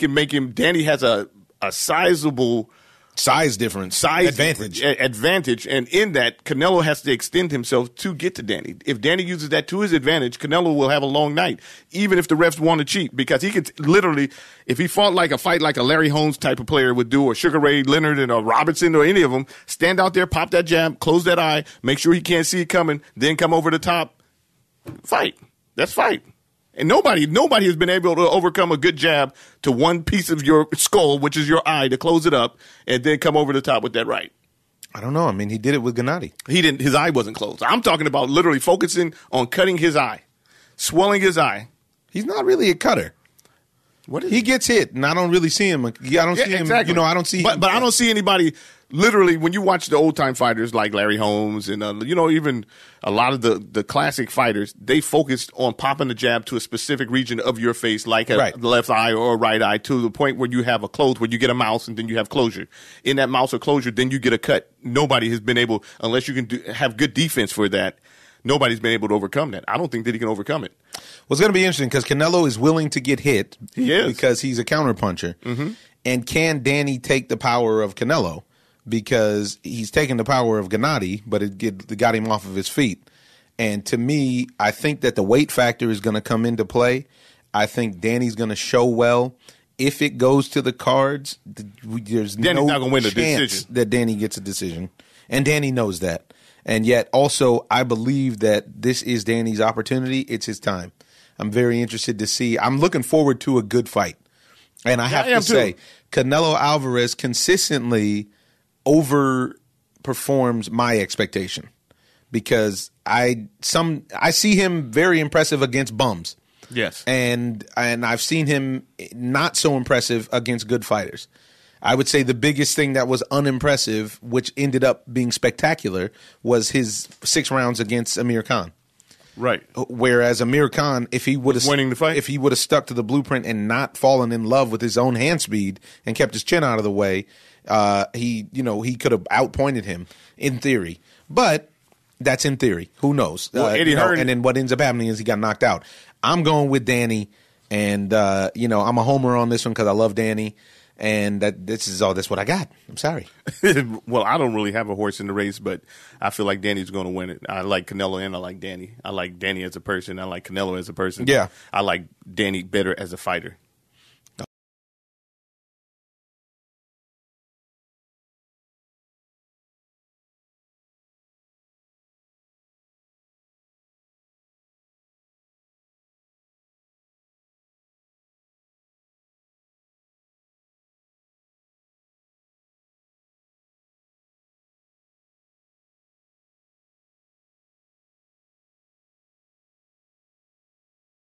B: has a sizable
A: size difference, advantage,
B: and in that, Canelo has to extend himself to get to Danny. If Danny uses that to his advantage, Canelo will have a long night, even if the refs want to cheat, because he could literally, if he fought like a fight like a Larry Holmes type of player would do, or Sugar Ray Leonard and a Robertson or any of them, stand out there, pop that jab, close that eye, make sure he can't see it coming, then come over the top, fight. That's fight. And nobody has been able to overcome a good jab to one piece of your skull, which is your eye, to close it up, and then come over the top with that right.
A: I don't know. I mean, he did it with Gennady.
B: He didn't. His eye wasn't closed. I'm talking about literally focusing on cutting his eye, swelling his eye.
A: He's not really a cutter.
B: What is
A: he gets hit, and I don't really see him. I don't see him.
B: Exactly.
A: I don't see him.
B: But I don't see anybody. Literally, when you watch the old time fighters like Larry Holmes and even a lot of the classic fighters, they focused on popping the jab to a specific region of your face, like a left eye or a right eye, to the point where you have a close, where you get a mouse and then you have closure. In that mouse or closure, then you get a cut. Nobody has been able, unless you can have good defense for that. Nobody's been able to overcome that. I don't think that he can overcome it.
A: Well, it's going to be interesting because Canelo is willing to get hit.
B: He is.
A: Because he's a counterpuncher. Mm-hmm. And can Danny take the power of Canelo? Because he's taken the power of Gennady, but it got him off of his feet. And to me, I think that the weight factor is going to come into play. I think Danny's going to show well. If it goes to the cards, there's
B: Danny's
A: no
B: not gonna win the
A: chance
B: decision.
A: that Danny gets a decision. And Danny knows that. And yet also I believe that this is Danny's opportunity. It's his time. I'm very interested to see. I'm looking forward to a good fight. And I have to say, Canelo Alvarez consistently overperforms my expectation because I see him very impressive against bums.
B: Yes.
A: And I've seen him not so impressive against good fighters. I would say the biggest thing that was unimpressive, which ended up being spectacular, was his 6 rounds against Amir Khan.
B: Right.
A: Whereas Amir Khan, if he would have
B: winning the fight,
A: if he would have stuck to the blueprint and not fallen in love with his own hand speed and kept his chin out of the way, he could have outpointed him in theory. But that's in theory. Who knows?
B: Well, Eddie Hearn,
A: and then what ends up happening is he got knocked out. I'm going with Danny, and I'm a homer on this one because I love Danny. And that's what I got. I'm sorry.
B: Well, I don't really have a horse in the race, but I feel like Danny's going to win it. I like Canelo and I like Danny. I like Danny as a person. I like Canelo as a person.
A: Yeah.
B: I like Danny better as a fighter.